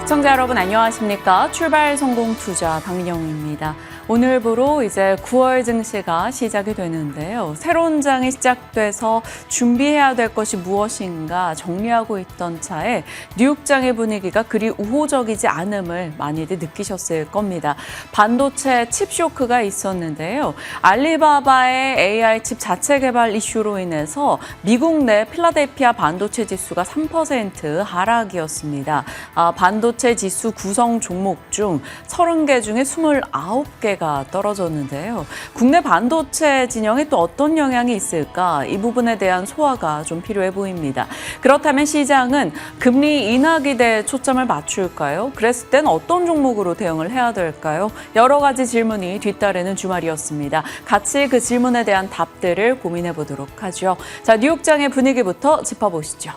시청자 여러분 안녕하십니까? 출발 성공 투자 박민영입니다. 오늘부로 이제 9월 증시가 시작이 되는데요. 새로운 장이 시작돼서 준비해야 될 것이 무엇인가 정리하고 있던 차에 뉴욕장의 분위기가 그리 우호적이지 않음을 많이들 느끼셨을 겁니다. 반도체 칩 쇼크가 있었는데요. 알리바바의 AI 칩 자체 개발 이슈로 인해서 미국 내 필라델피아 반도체 지수가 3% 하락이었습니다. 반도체 지수 구성 종목 중 30개 중에 29개가 떨어졌는데요. 국내 반도체 진영에 또 어떤 영향이 있을까? 이 부분에 대한 소화가 좀 필요해 보입니다. 그렇다면 시장은 금리 인하 기대에 초점을 맞출까요? 그랬을 땐 어떤 종목으로 대응을 해야 될까요? 여러 가지 질문이 뒤따르는 주말이었습니다. 같이 그 질문에 대한 답들을 고민해 보도록 하죠. 자, 뉴욕장의 분위기부터 짚어보시죠.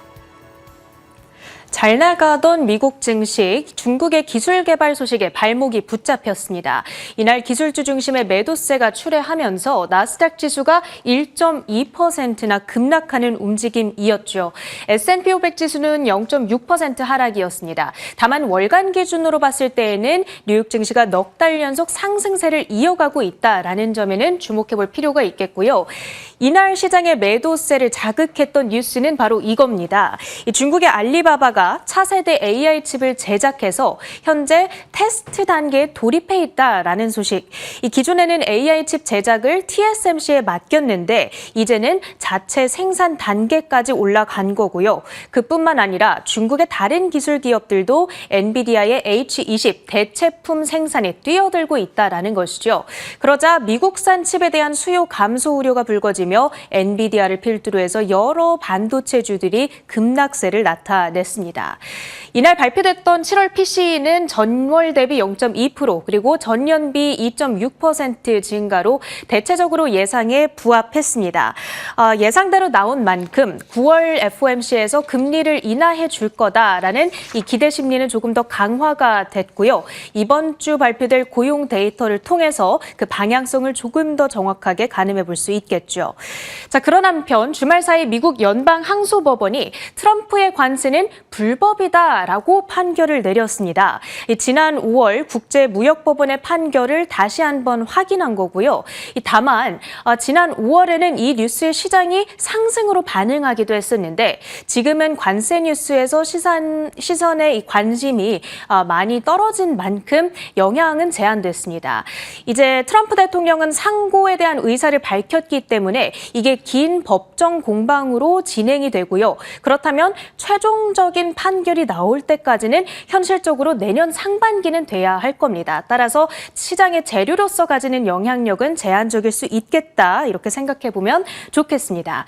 잘 나가던 미국 증시, 중국의 기술 개발 소식에 발목이 붙잡혔습니다. 이날 기술주 중심의 매도세가 출회하면서 나스닥 지수가 1.2%나 급락하는 움직임이었죠. S&P 500 지수는 0.6% 하락이었습니다. 다만 월간 기준으로 봤을 때에는 뉴욕 증시가 넉 달 연속 상승세를 이어가고 있다라는 점에는 주목해볼 필요가 있겠고요. 이날 시장의 매도세를 자극했던 뉴스는 바로 이겁니다. 중국의 알리바바가 차세대 AI 칩을 제작해서 현재 테스트 단계에 돌입해 있다라는 소식. 기존에는 AI 칩 제작을 TSMC에 맡겼는데 이제는 자체 생산 단계까지 올라간 거고요. 그뿐만 아니라 중국의 다른 기술 기업들도 엔비디아의 H20 대체품 생산에 뛰어들고 있다라는 것이죠. 그러자 미국산 칩에 대한 수요 감소 우려가 불거지며 엔비디아를 필두로 해서 여러 반도체주들이 급락세를 나타냈습니다. 이날 발표됐던 7월 PCE는 전월 대비 0.2% 그리고 전년비 2.6% 증가로 대체적으로 예상에 부합했습니다. 예상대로 나온 만큼 9월 FOMC에서 금리를 인하해 줄 거다라는 이 기대 심리는 조금 더 강화가 됐고요. 이번 주 발표될 고용 데이터를 통해서 그 방향성을 조금 더 정확하게 가늠해 볼 수 있겠죠. 자, 그런 한편 주말 사이 미국 연방 항소법원이 트럼프의 관세는 불법이다라고 판결을 내렸습니다. 지난 5월 국제무역법원의 판결을 다시 한번 확인한 거고요. 다만 지난 5월에는 이 뉴스의 시장이 상승으로 반응하기도 했었는데 지금은 관세 뉴스에서 시선의 이 관심이 많이 떨어진 만큼 영향은 제한됐습니다. 이제 트럼프 대통령은 상고에 대한 의사를 밝혔기 때문에 이게 긴 법정 공방으로 진행이 되고요. 그렇다면 최종적인 판결이 나올 때까지는 현실적으로 내년 상반기는 돼야 할 겁니다. 따라서 시장의 재료로서 가지는 영향력은 제한적일 수 있겠다. 이렇게 생각해 보면 좋겠습니다.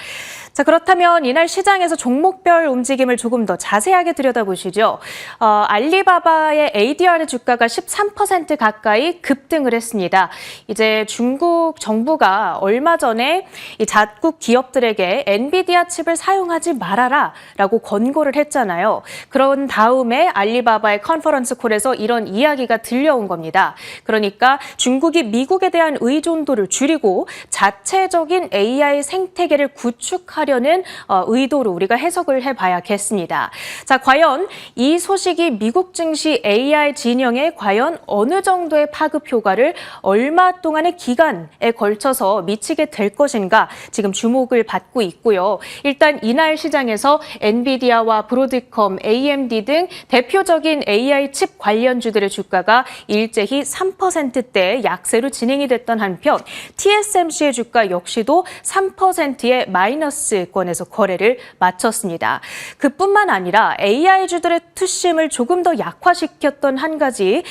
자, 그렇다면 이날 시장에서 종목별 움직임을 조금 더 자세하게 들여다보시죠. 알리바바의 ADR 주가가 13% 가까이 급등을 했습니다. 이제 중국 정부가 얼마 전에 이 자국 기업들에게 엔비디아 칩을 사용하지 말아라라고 권고를 했잖아요. 그런 다음에 알리바바의 컨퍼런스 콜에서 이런 이야기가 들려온 겁니다. 그러니까 중국이 미국에 대한 의존도를 줄이고 자체적인 AI 생태계를 구축하려는 의도로 우리가 해석을 해봐야겠습니다. 자, 과연 이 소식이 미국 증시 AI 진영에 과연 어느 정도의 파급 효과를 얼마 동안의 기간에 걸쳐서 미치게 될 것인가 지금 주목을 받고 있고요. 일단 이날 시장에서 엔비디아와 브로드컴, AMD 등 대표적인 AI 칩 관련주들의 주가가 일제히 3%대 약세로 진행이 됐던 한편 TSMC의 주가 역시도 3%의 마이너스권에서 거래를 마쳤습니다. 그뿐만 아니라 AI주들의 투심을 조금 더 약화시켰던 한 가지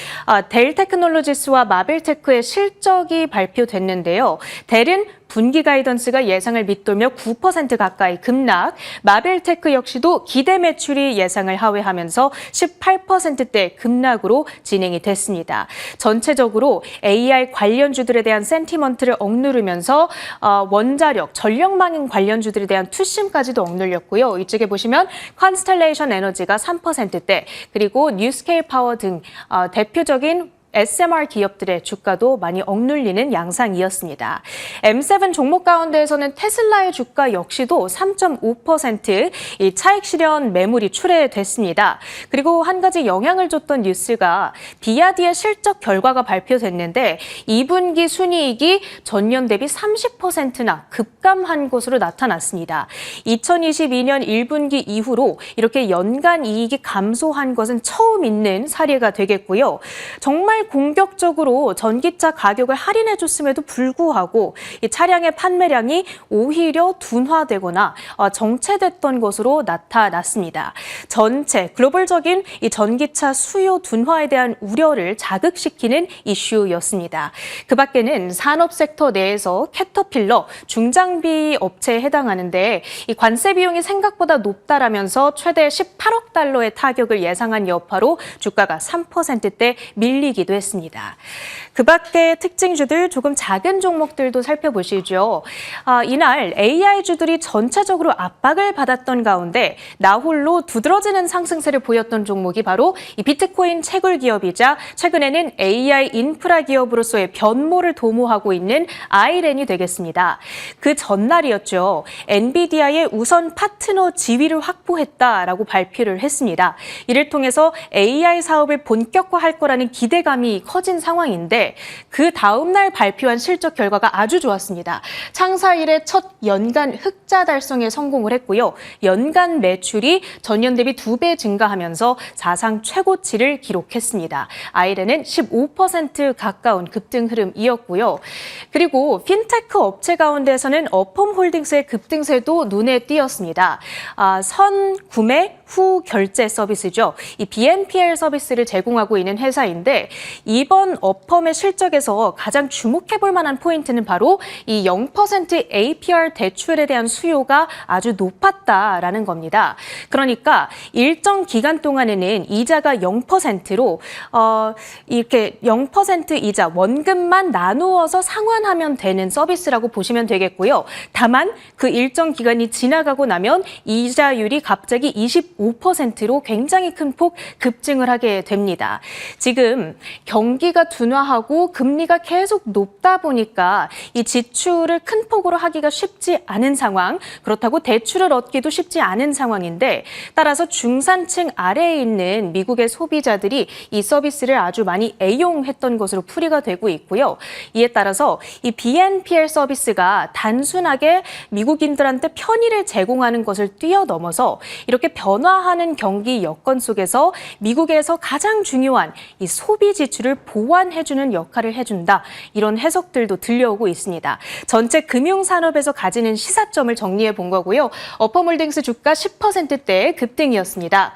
델 테크놀로지스와 마벨테크의 실적이 발표됐는데요. 델은 분기 가이던스가 예상을 밑돌며 9% 가까이 급락, 마벨테크 역시도 기대 매출이 예상을 하회하면서 18%대 급락으로 진행이 됐습니다. 전체적으로 AI 관련주들에 대한 센티먼트를 억누르면서 원자력, 전력망 관련주들에 대한 투심까지도 억눌렸고요. 이쪽에 보시면 컨스텔레이션 에너지가 3%대, 그리고 뉴스케일 파워 등 대표적인 SMR 기업들의 주가도 많이 억눌리는 양상이었습니다. M7 종목 가운데에서는 테슬라의 주가 역시도 3.5% 이 차익 실현 매물이 출회됐습니다. 그리고 한 가지 영향을 줬던 뉴스가 비아디의 실적 결과가 발표됐는데 2분기 순이익이 전년 대비 30%나 급감한 것으로 나타났습니다. 2022년 1분기 이후로 이렇게 연간 이익이 감소한 것은 처음 있는 사례가 되겠고요. 정말 공격적으로 전기차 가격을 할인해줬음에도 불구하고 이 차량의 판매량이 오히려 둔화되거나 정체됐던 것으로 나타났습니다. 전체 글로벌적인 이 전기차 수요 둔화에 대한 우려를 자극시키는 이슈였습니다. 그 밖에는 산업 섹터 내에서 캐터필러 중장비 업체에 해당하는데 이 관세 비용이 생각보다 높다라면서 최대 18억 달러의 타격을 예상한 여파로 주가가 3%대 밀리기도 했습니다. 그 밖의 특징주들 조금 작은 종목들도 살펴보시죠. 이날 AI주들이 전체적으로 압박을 받았던 가운데 나홀로 두드러지는 상승세를 보였던 종목이 바로 이 비트코인 채굴 기업이자 최근에는 AI 인프라 기업으로서의 변모를 도모하고 있는 아이렌이 되겠습니다. 그 전날이었죠. 엔비디아의 우선 파트너 지위를 확보했다라고 발표를 했습니다. 이를 통해서 AI 사업을 본격화할 거라는 기대감이 커진 상황인데 그 다음 날 발표한 실적 결과가 아주 좋았습니다. 창사 이래 첫 연간 흑자 달성에 성공을 했고요. 연간 매출이 전년 대비 2배 증가하면서 사상 최고치를 기록했습니다. 아이렌은 15% 가까운 급등 흐름이었고요. 그리고 핀테크 업체 가운데서는 어펌홀딩스의 급등세도 눈에 띄었습니다. 선 구매 후 결제 서비스죠. 이 BNPL 서비스를 제공하고 있는 회사인데 이번 어펌의 실적에서 가장 주목해볼 만한 포인트는 바로 이 0% APR 대출에 대한 수요가 아주 높았다라는 겁니다. 그러니까 일정 기간 동안에는 이자가 0%로 이렇게 0% 이자 원금만 나누어서 상환하면 되는 서비스라고 보시면 되겠고요. 다만 그 일정 기간이 지나가고 나면 이자율이 갑자기 25%로 굉장히 큰 폭 급증을 하게 됩니다. 지금 경기가 둔화하고 금리가 계속 높다 보니까 이 지출을 큰 폭으로 하기가 쉽지 않은 상황, 그렇다고 대출을 얻기도 쉽지 않은 상황인데 따라서 중산층 아래에 있는 미국의 소비자들이 이 서비스를 아주 많이 애용했던 것으로 풀이가 되고 있고요. 이에 따라서 이 BNPL 서비스가 단순하게 미국인들한테 편의를 제공하는 것을 뛰어넘어서 이렇게 변화하는 경기 여건 속에서 미국에서 가장 중요한 이 소비 지출을 보완해주는 역할을 해준다. 이런 해석들도 들려오고 있습니다. 전체 금융산업에서 가지는 시사점을 정리해 본 거고요. 어퍼몰딩스 주가 10%대 급등이었습니다.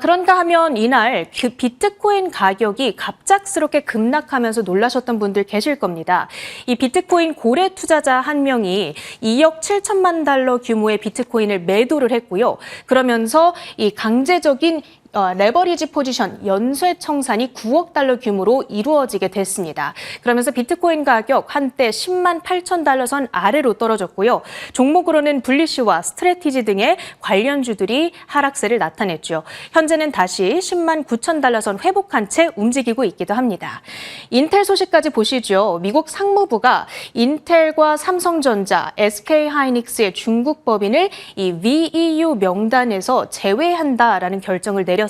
그런가 하면 이날 그 비트코인 가격이 갑작스럽게 급락하면서 놀라셨던 분들 계실 겁니다. 이 비트코인 고래 투자자 한 명이 2억 7천만 달러 규모의 비트코인을 매도를 했고요. 그러면서 이 강제적인 레버리지 포지션 연쇄 청산이 9억 달러 규모로 이루어지게 됐습니다. 그러면서 비트코인 가격 한때 10만 8천 달러 선 아래로 떨어졌고요. 종목으로는 블리쉬와 스트래티지 등의 관련주들이 하락세를 나타냈죠. 현재는 다시 10만 9천 달러 선 회복한 채 움직이고 있기도 합니다. 인텔 소식까지 보시죠. 미국 상무부가 인텔과 삼성전자, SK하이닉스의 중국 법인을 이 VEU 명단에서 제외한다라는 결정을 내렸습니다.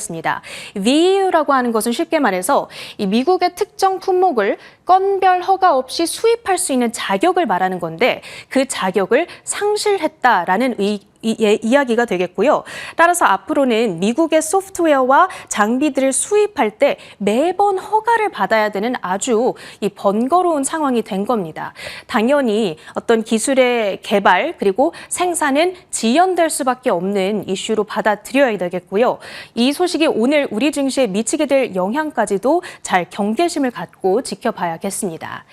VEU라고 하는 것은 쉽게 말해서 이 미국의 특정 품목을 건별 허가 없이 수입할 수 있는 자격을 말하는 건데 그 자격을 상실했다라는 이야기가 되겠고요. 따라서 앞으로는 미국의 소프트웨어와 장비들을 수입할 때 매번 허가를 받아야 되는 아주 번거로운 상황이 된 겁니다. 당연히 어떤 기술의 개발 그리고 생산은 지연될 수밖에 없는 이슈로 받아들여야 되겠고요. 이 소식이 오늘 우리 증시에 미치게 될 영향까지도 잘 경계심을 갖고 지켜봐야겠습니다.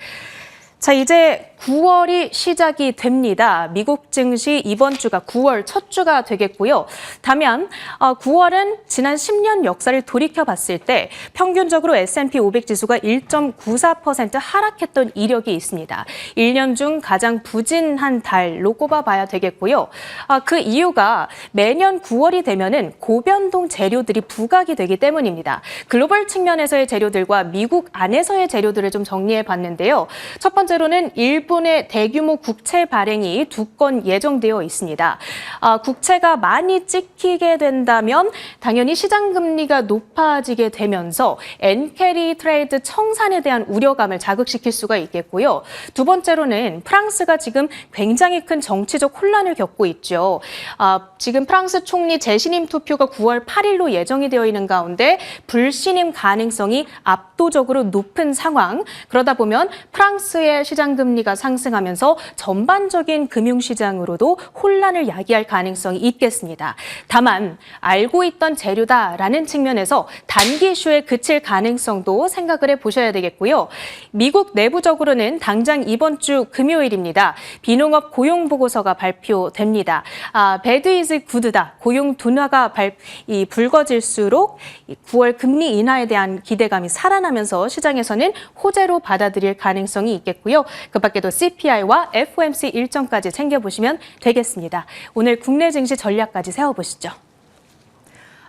자, 자, 이제 9월이 시작이 됩니다. 미국 증시 이번 주가 9월 첫 주가 되겠고요. 다만 9월은 지난 10년 역사를 돌이켜봤을 때 평균적으로 S&P 500 지수가 1.94% 하락했던 이력이 있습니다. 1년 중 가장 부진한 달로 꼽아봐야 되겠고요. 그 이유가 매년 9월이 되면은 고변동 재료들이 부각이 되기 때문입니다. 글로벌 측면에서의 재료들과 미국 안에서의 재료들을 좀 정리해 봤는데요. 첫 번째로는 일본의 대규모 국채 발행이 2건 예정되어 있습니다. 국채가 많이 찍히게 된다면 당연히 시장 금리가 높아지게 되면서 엔캐리 트레이드 청산에 대한 우려감을 자극시킬 수가 있겠고요. 두 번째로는 프랑스가 지금 굉장히 큰 정치적 혼란을 겪고 있죠. 지금 프랑스 총리 재신임 투표가 9월 8일로 예정이 되어 있는 가운데 불신임 가능성이 압도적으로 높은 상황. 그러다 보면 프랑스의 시장 금리가 상승하면서 전반적인 금융시장으로도 혼란을 야기할 가능성이 있겠습니다. 다만 알고 있던 재료다라는 측면에서 단기 이슈에 그칠 가능성도 생각을 해보셔야 되겠고요. 미국 내부적으로는 당장 이번 주 금요일입니다. 비농업 고용보고서가 발표됩니다. 배드 이즈 굿다. 고용 둔화가 불거질수록 9월 금리 인하에 대한 기대감이 살아나면서 시장에서는 호재로 받아들일 가능성이 있겠고요. 그 밖에도 CPI와 FOMC 일정까지 챙겨보시면 되겠습니다. 오늘 국내 증시 전략까지 세워보시죠.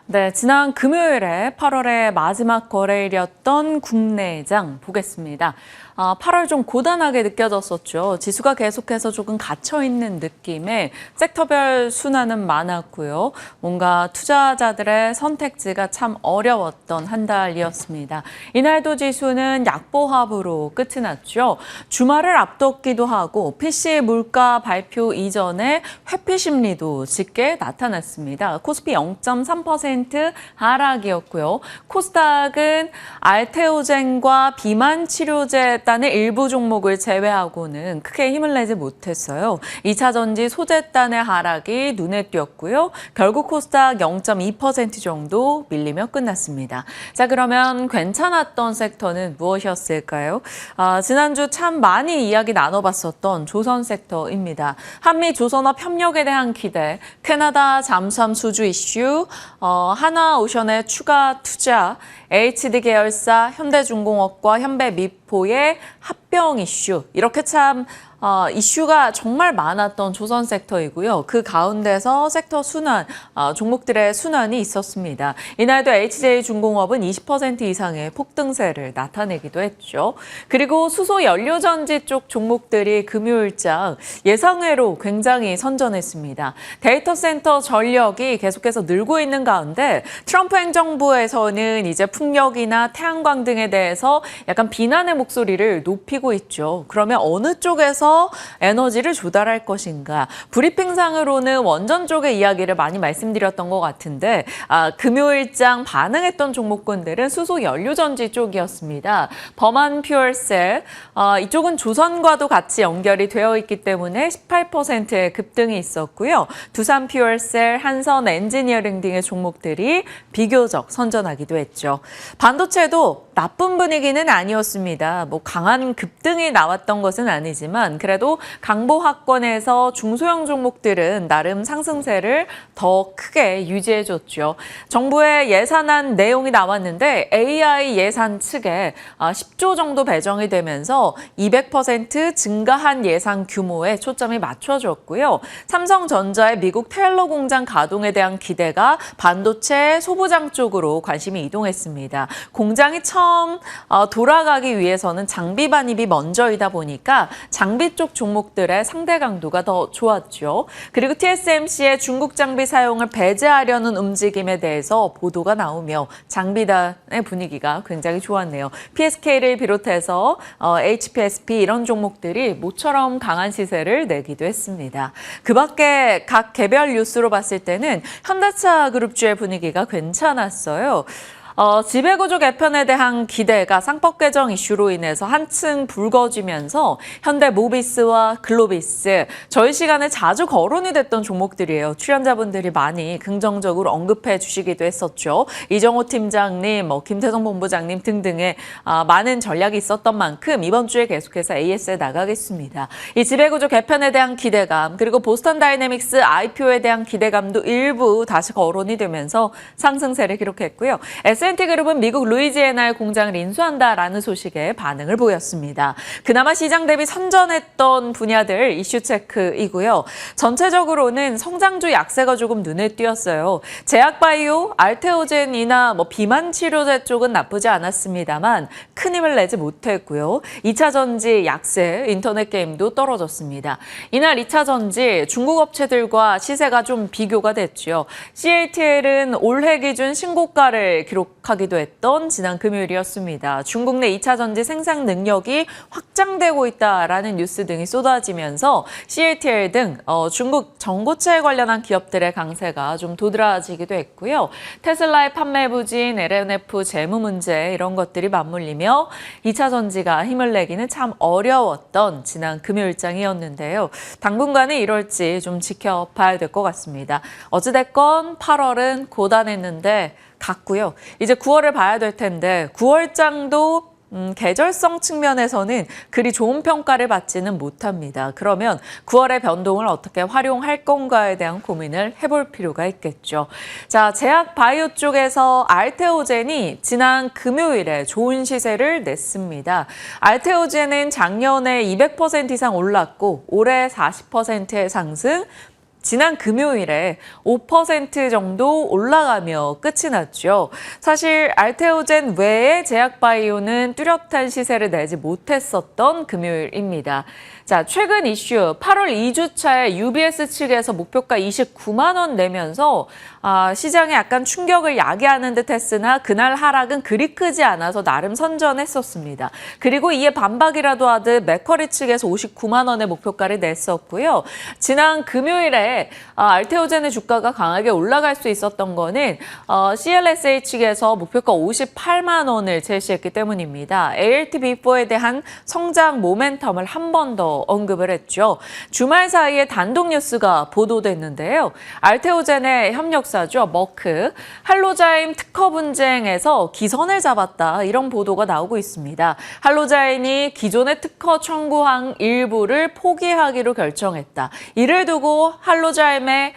네, 지난 금요일에 8월의 마지막 거래일이었던 국내장 보겠습니다. 8월 좀 고단하게 느껴졌었죠. 지수가 계속해서 조금 갇혀있는 느낌에 섹터별 순환은 많았고요. 뭔가 투자자들의 선택지가 참 어려웠던 한 달이었습니다. 이날도 지수는 약보합으로 끝이 났죠. 주말을 앞뒀기도 하고 PC 물가 발표 이전에 회피 심리도 짙게 나타났습니다. 코스피 0.3% 하락이었고요. 코스닥은 알테오젠과 비만 치료제 단의 일부 종목을 제외하고는 크게 힘을 내지 못했어요. 2차 전지 소재단의 하락이 눈에 띄었고요. 결국 코스닥 0.2% 정도 밀리며 끝났습니다. 자, 그러면 괜찮았던 섹터는 무엇이었을까요? 지난주 참 많이 이야기 나눠봤었던 조선 섹터입니다. 한미 조선업 협력에 대한 기대, 캐나다 잠수함 수주 이슈, 하나오션의 추가 투자, HD 계열사 현대중공업과 현대미포의 합병 이슈, 이렇게 참 이슈가 정말 많았던 조선 섹터이고요. 그 가운데서 섹터 순환, 종목들의 순환이 있었습니다. 이날도 HJ중공업은 20% 이상의 폭등세를 나타내기도 했죠. 그리고 수소 연료전지 쪽 종목들이 금요일장 예상외로 굉장히 선전했습니다. 데이터 센터 전력이 계속해서 늘고 있는 가운데 트럼프 행정부에서는 이제 풍력이나 태양광 등에 대해서 약간 비난의 목소리를 높이고 있죠. 그러면 어느 쪽에서 에너지를 조달할 것인가. 브리핑상으로는 원전 쪽의 이야기를 많이 말씀드렸던 것 같은데 금요일장 반응했던 종목군들은 수소 연료전지 쪽이었습니다. 범한 퓨얼셀, 이쪽은 조선과도 같이 연결이 되어 있기 때문에 18%의 급등이 있었고요. 두산 퓨얼셀, 한선 엔지니어링 등의 종목들이 비교적 선전하기도 했죠. 반도체도 나쁜 분위기는 아니었습니다. 뭐 강한 급등이 나왔던 것은 아니지만 그래도 강보합권에서 중소형 종목들은 나름 상승세를 더 크게 유지해줬죠. 정부의 예산안 내용이 나왔는데 AI 예산 측에 10조 정도 배정이 되면서 200% 증가한 예산 규모에 초점이 맞춰졌고요. 삼성전자의 미국 테일러 공장 가동에 대한 기대가 반도체 소부장 쪽으로 관심이 이동했습니다. 공장이 처음 돌아가기 위해서는 장비 반입이 먼저이다 보니까 장비 쪽 종목들의 상대 강도가 더 좋았죠. 그리고 TSMC의 중국 장비 사용을 배제하려는 움직임에 대해서 보도가 나오며 장비단의 분위기가 굉장히 좋았네요. PSK를 비롯해서 HPSP 이런 종목들이 모처럼 강한 시세를 내기도 했습니다. 그 밖에 각 개별 뉴스로 봤을 때는 현대차 그룹주의 분위기가 괜찮았어요. 지배구조 개편에 대한 기대가 상법 개정 이슈로 인해서 한층 불거지면서 현대모비스와 글로비스, 저희 시간에 자주 거론이 됐던 종목들이에요. 출연자분들이 많이 긍정적으로 언급해 주시기도 했었죠. 이정호 팀장님, 김태성 본부장님 등등의 많은 전략이 있었던 만큼 이번 주에 계속해서 AS에 나가겠습니다. 이 지배구조 개편에 대한 기대감, 그리고 보스턴 다이내믹스 IPO에 대한 기대감도 일부 다시 거론이 되면서 상승세를 기록했고요. S&T그룹은 미국 루이지애나의 공장을 인수한다라는 소식에 반응을 보였습니다. 그나마 시장 대비 선전했던 분야들 이슈 체크이고요. 전체적으로는 성장주 약세가 조금 눈에 띄었어요. 제약바이오, 알테오젠이나 비만 치료제 쪽은 나쁘지 않았습니다만 큰 힘을 내지 못했고요. 2차 전지 약세, 인터넷 게임도 떨어졌습니다. 이날 2차 전지 중국 업체들과 시세가 좀 비교가 됐죠. CATL은 올해 기준 신고가를 기록하기도 했던 지난 금요일이었습니다. 중국 내 2차 전지 생산 능력이 확장되고 있다라는 뉴스 등이 쏟아지면서 CATL 등 중국 전고체에 관련한 기업들의 강세가 좀 도드라지기도 했고요. 테슬라의 판매 부진, LNF 재무 문제 이런 것들이 맞물리며 2차 전지가 힘을 내기는 참 어려웠던 지난 금요일장이었는데요. 당분간은 이럴지 좀 지켜봐야 될 것 같습니다. 어찌됐건 8월은 고단했는데 갔고요. 이제 9월을 봐야 될 텐데 9월장도 계절성 측면에서는 그리 좋은 평가를 받지는 못합니다. 그러면 9월의 변동을 어떻게 활용할 건가에 대한 고민을 해볼 필요가 있겠죠. 자, 제약 바이오 쪽에서 알테오젠이 지난 금요일에 좋은 시세를 냈습니다. 알테오젠은 작년에 200% 이상 올랐고 올해 40%의 상승, 지난 금요일에 5% 정도 올라가며 끝이 났죠. 사실 알테오젠 외에 제약바이오는 뚜렷한 시세를 내지 못했었던 금요일입니다. 자, 최근 이슈 8월 2주차에 UBS 측에서 목표가 29만 원 내면서 시장에 약간 충격을 야기하는 듯 했으나 그날 하락은 그리 크지 않아서 나름 선전했었습니다. 그리고 이에 반박이라도 하듯 맥쿼리 측에서 59만 원의 목표가를 냈었고요. 지난 금요일에 알테오젠의 주가가 강하게 올라갈 수 있었던 거는 CLSA 측에서 목표가 58만 원을 제시했기 때문입니다. ALT-B4에 대한 성장 모멘텀을 한 번 더 언급을 했죠. 주말 사이에 단독 뉴스가 보도됐는데요. 알테오젠의 협력사죠. 머크, 할로자임 특허 분쟁에서 기선을 잡았다. 이런 보도가 나오고 있습니다. 할로자임이 기존의 특허 청구한 일부를 포기하기로 결정했다. 이를 두고 할로자임의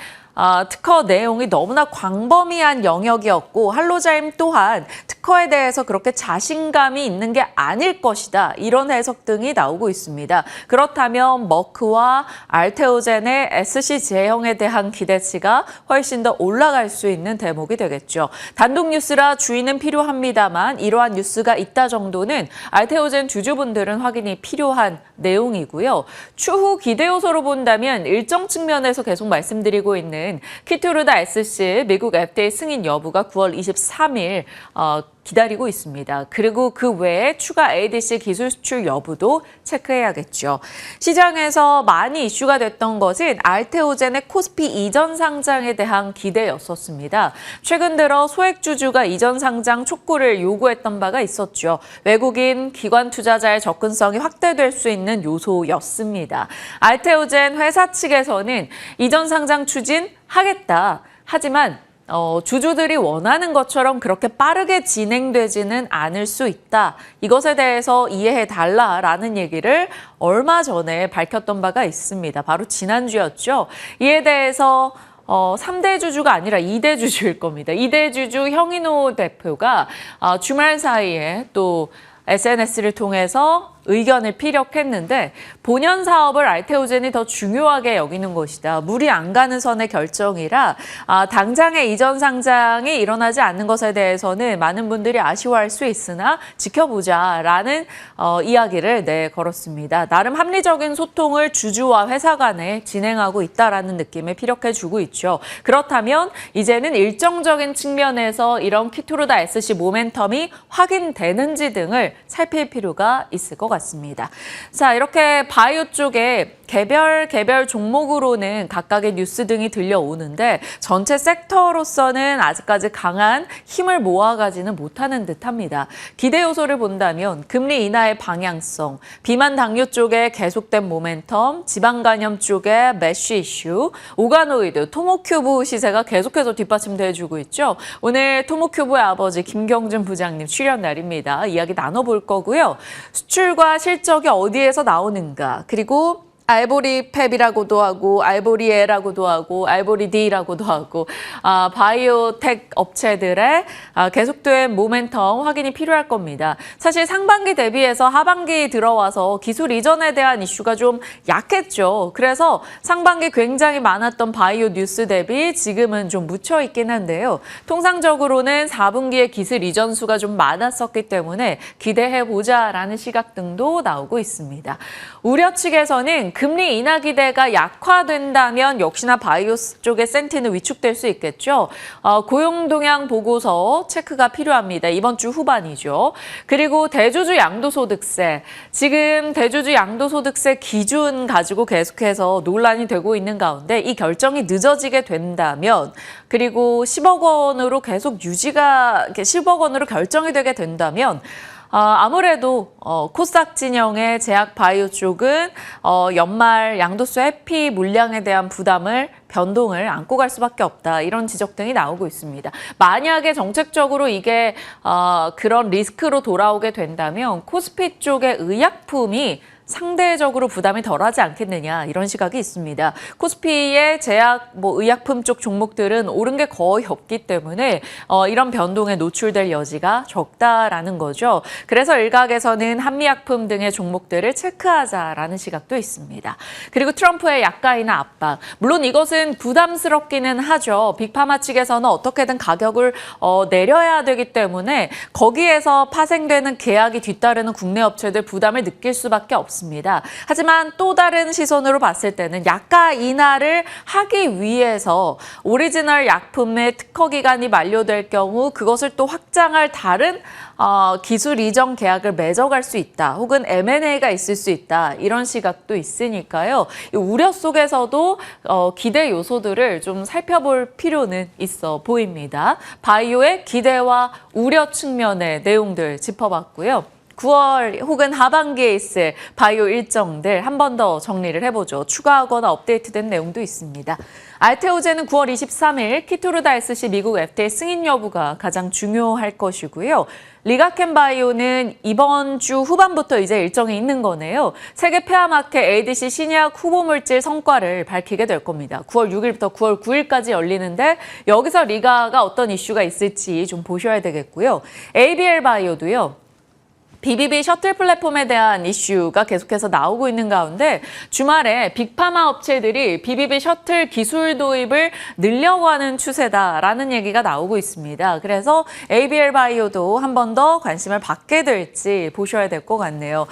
특허 내용이 너무나 광범위한 영역이었고 할로자임 또한 특허에 대해서 그렇게 자신감이 있는 게 아닐 것이다. 이런 해석 등이 나오고 있습니다. 그렇다면 머크와 알테오젠의 SC 제형에 대한 기대치가 훨씬 더 올라갈 수 있는 대목이 되겠죠. 단독 뉴스라 주의는 필요합니다만 이러한 뉴스가 있다 정도는 알테오젠 주주분들은 확인이 필요한 내용이고요. 추후 기대 요소로 본다면 일정 측면에서 계속 말씀드리고 있는 키투르다 SC 미국 FDA 승인 여부가 9월 23일 기다리고 있습니다. 그리고 그 외에 추가 ADC 기술 수출 여부도 체크해야겠죠. 시장에서 많이 이슈가 됐던 것은 알테오젠의 코스피 이전 상장에 대한 기대였었습니다. 최근 들어 소액주주가 이전 상장 촉구를 요구했던 바가 있었죠. 외국인 기관 투자자의 접근성이 확대될 수 있는 요소였습니다. 알테오젠 회사 측에서는 이전 상장 추진하겠다. 하지만 주주들이 원하는 것처럼 그렇게 빠르게 진행되지는 않을 수 있다. 이것에 대해서 이해해달라라는 얘기를 얼마 전에 밝혔던 바가 있습니다. 바로 지난주였죠. 이에 대해서 3대 주주가 아니라 2대 주주일 겁니다. 2대 주주 형인호 대표가 주말 사이에 또 SNS를 통해서 의견을 피력했는데 본연 사업을 알테오젠이 더 중요하게 여기는 것이다. 무리 안 가는 선의 결정이라 당장의 이전 상장이 일어나지 않는 것에 대해서는 많은 분들이 아쉬워할 수 있으나 지켜보자라는 이야기를 내걸었습니다. 나름 합리적인 소통을 주주와 회사 간에 진행하고 있다라는 느낌을 피력해주고 있죠. 그렇다면 이제는 일정적인 측면에서 이런 키투르다 SC 모멘텀이 확인되는지 등을 살필 필요가 있을 것 같습니다. 같습니다. 자, 이렇게 바이오 쪽에 개별 종목으로는 각각의 뉴스 등이 들려오는데 전체 섹터로서는 아직까지 강한 힘을 모아가지는 못하는 듯합니다. 기대 요소를 본다면 금리 인하의 방향성, 비만 당뇨 쪽에 계속된 모멘텀, 지방 간염 쪽에 메쉬 이슈, 오가노이드, 토모큐브 시세가 계속해서 뒷받침돼주고 있죠. 오늘 토모큐브의 아버지 김경준 부장님 출연 날입니다. 이야기 나눠볼 거고요. 수출과 실적이 어디에서 나오는가, 그리고 알보리펩이라고도 하고 알보리에라고도 하고 알보리디라고도 하고 바이오텍 업체들의 계속된 모멘텀 확인이 필요할 겁니다. 사실 상반기 대비해서 하반기 들어와서 기술 이전에 대한 이슈가 좀 약했죠. 그래서 상반기 굉장히 많았던 바이오 뉴스 대비 지금은 좀 묻혀있긴 한데요. 통상적으로는 4분기에 기술 이전 수가 좀 많았었기 때문에 기대해보자라는 시각 등도 나오고 있습니다. 우려 측에서는 금리 인하 기대가 약화된다면 역시나 바이오 쪽의 센티는 위축될 수 있겠죠. 고용 동향 보고서 체크가 필요합니다. 이번 주 후반이죠. 그리고 대주주 양도소득세. 지금 대주주 양도소득세 기준 가지고 계속해서 논란이 되고 있는 가운데 이 결정이 늦어지게 된다면, 그리고 10억 원으로 계속 유지가 10억 원으로 결정이 되게 된다면 아무래도 코스닥 진영의 제약 바이오 쪽은 연말 양도세 회피 물량에 대한 변동을 안고 갈 수밖에 없다. 이런 지적 등이 나오고 있습니다. 만약에 정책적으로 이게 그런 리스크로 돌아오게 된다면 코스피 쪽의 의약품이 상대적으로 부담이 덜하지 않겠느냐, 이런 시각이 있습니다. 코스피의 제약, 의약품 쪽 종목들은 오른 게 거의 없기 때문에 이런 변동에 노출될 여지가 적다라는 거죠. 그래서 일각에서는 한미약품 등의 종목들을 체크하자라는 시각도 있습니다. 그리고 트럼프의 약가 인하 압박. 물론 이것은 부담스럽기는 하죠. 빅파마 측에서는 어떻게든 가격을 내려야 되기 때문에 거기에서 파생되는 계약이 뒤따르는 국내 업체들 부담을 느낄 수밖에 없습니다. 하지만 또 다른 시선으로 봤을 때는 약가 인하를 하기 위해서 오리지널 약품의 특허 기간이 만료될 경우 그것을 또 확장할 다른 기술 이전 계약을 맺어갈 수 있다. 혹은 M&A가 있을 수 있다. 이런 시각도 있으니까요. 이 우려 속에서도 기대 요소들을 좀 살펴볼 필요는 있어 보입니다. 바이오의 기대와 우려 측면의 내용들 짚어봤고요. 9월 혹은 하반기에 있을 바이오 일정들 한 번 더 정리를 해보죠. 추가하거나 업데이트된 내용도 있습니다. 알테오젠은 9월 23일 키토르다 SC 미국 FDA 승인 여부가 가장 중요할 것이고요. 리가켄 바이오는 이번 주 후반부터 이제 일정이 있는 거네요. 세계 폐암학회 ADC 신약 후보 물질 성과를 밝히게 될 겁니다. 9월 6일부터 9월 9일까지 열리는데 여기서 리가가 어떤 이슈가 있을지 좀 보셔야 되겠고요. ABL 바이오도요. BBB 셔틀 플랫폼에 대한 이슈가 계속해서 나오고 있는 가운데 주말에 빅파마 업체들이 BBB 셔틀 기술 도입을 늘려고 하는 추세다라는 얘기가 나오고 있습니다. 그래서 ABL 바이오도 한 번 더 관심을 받게 될지 보셔야 될 것 같네요.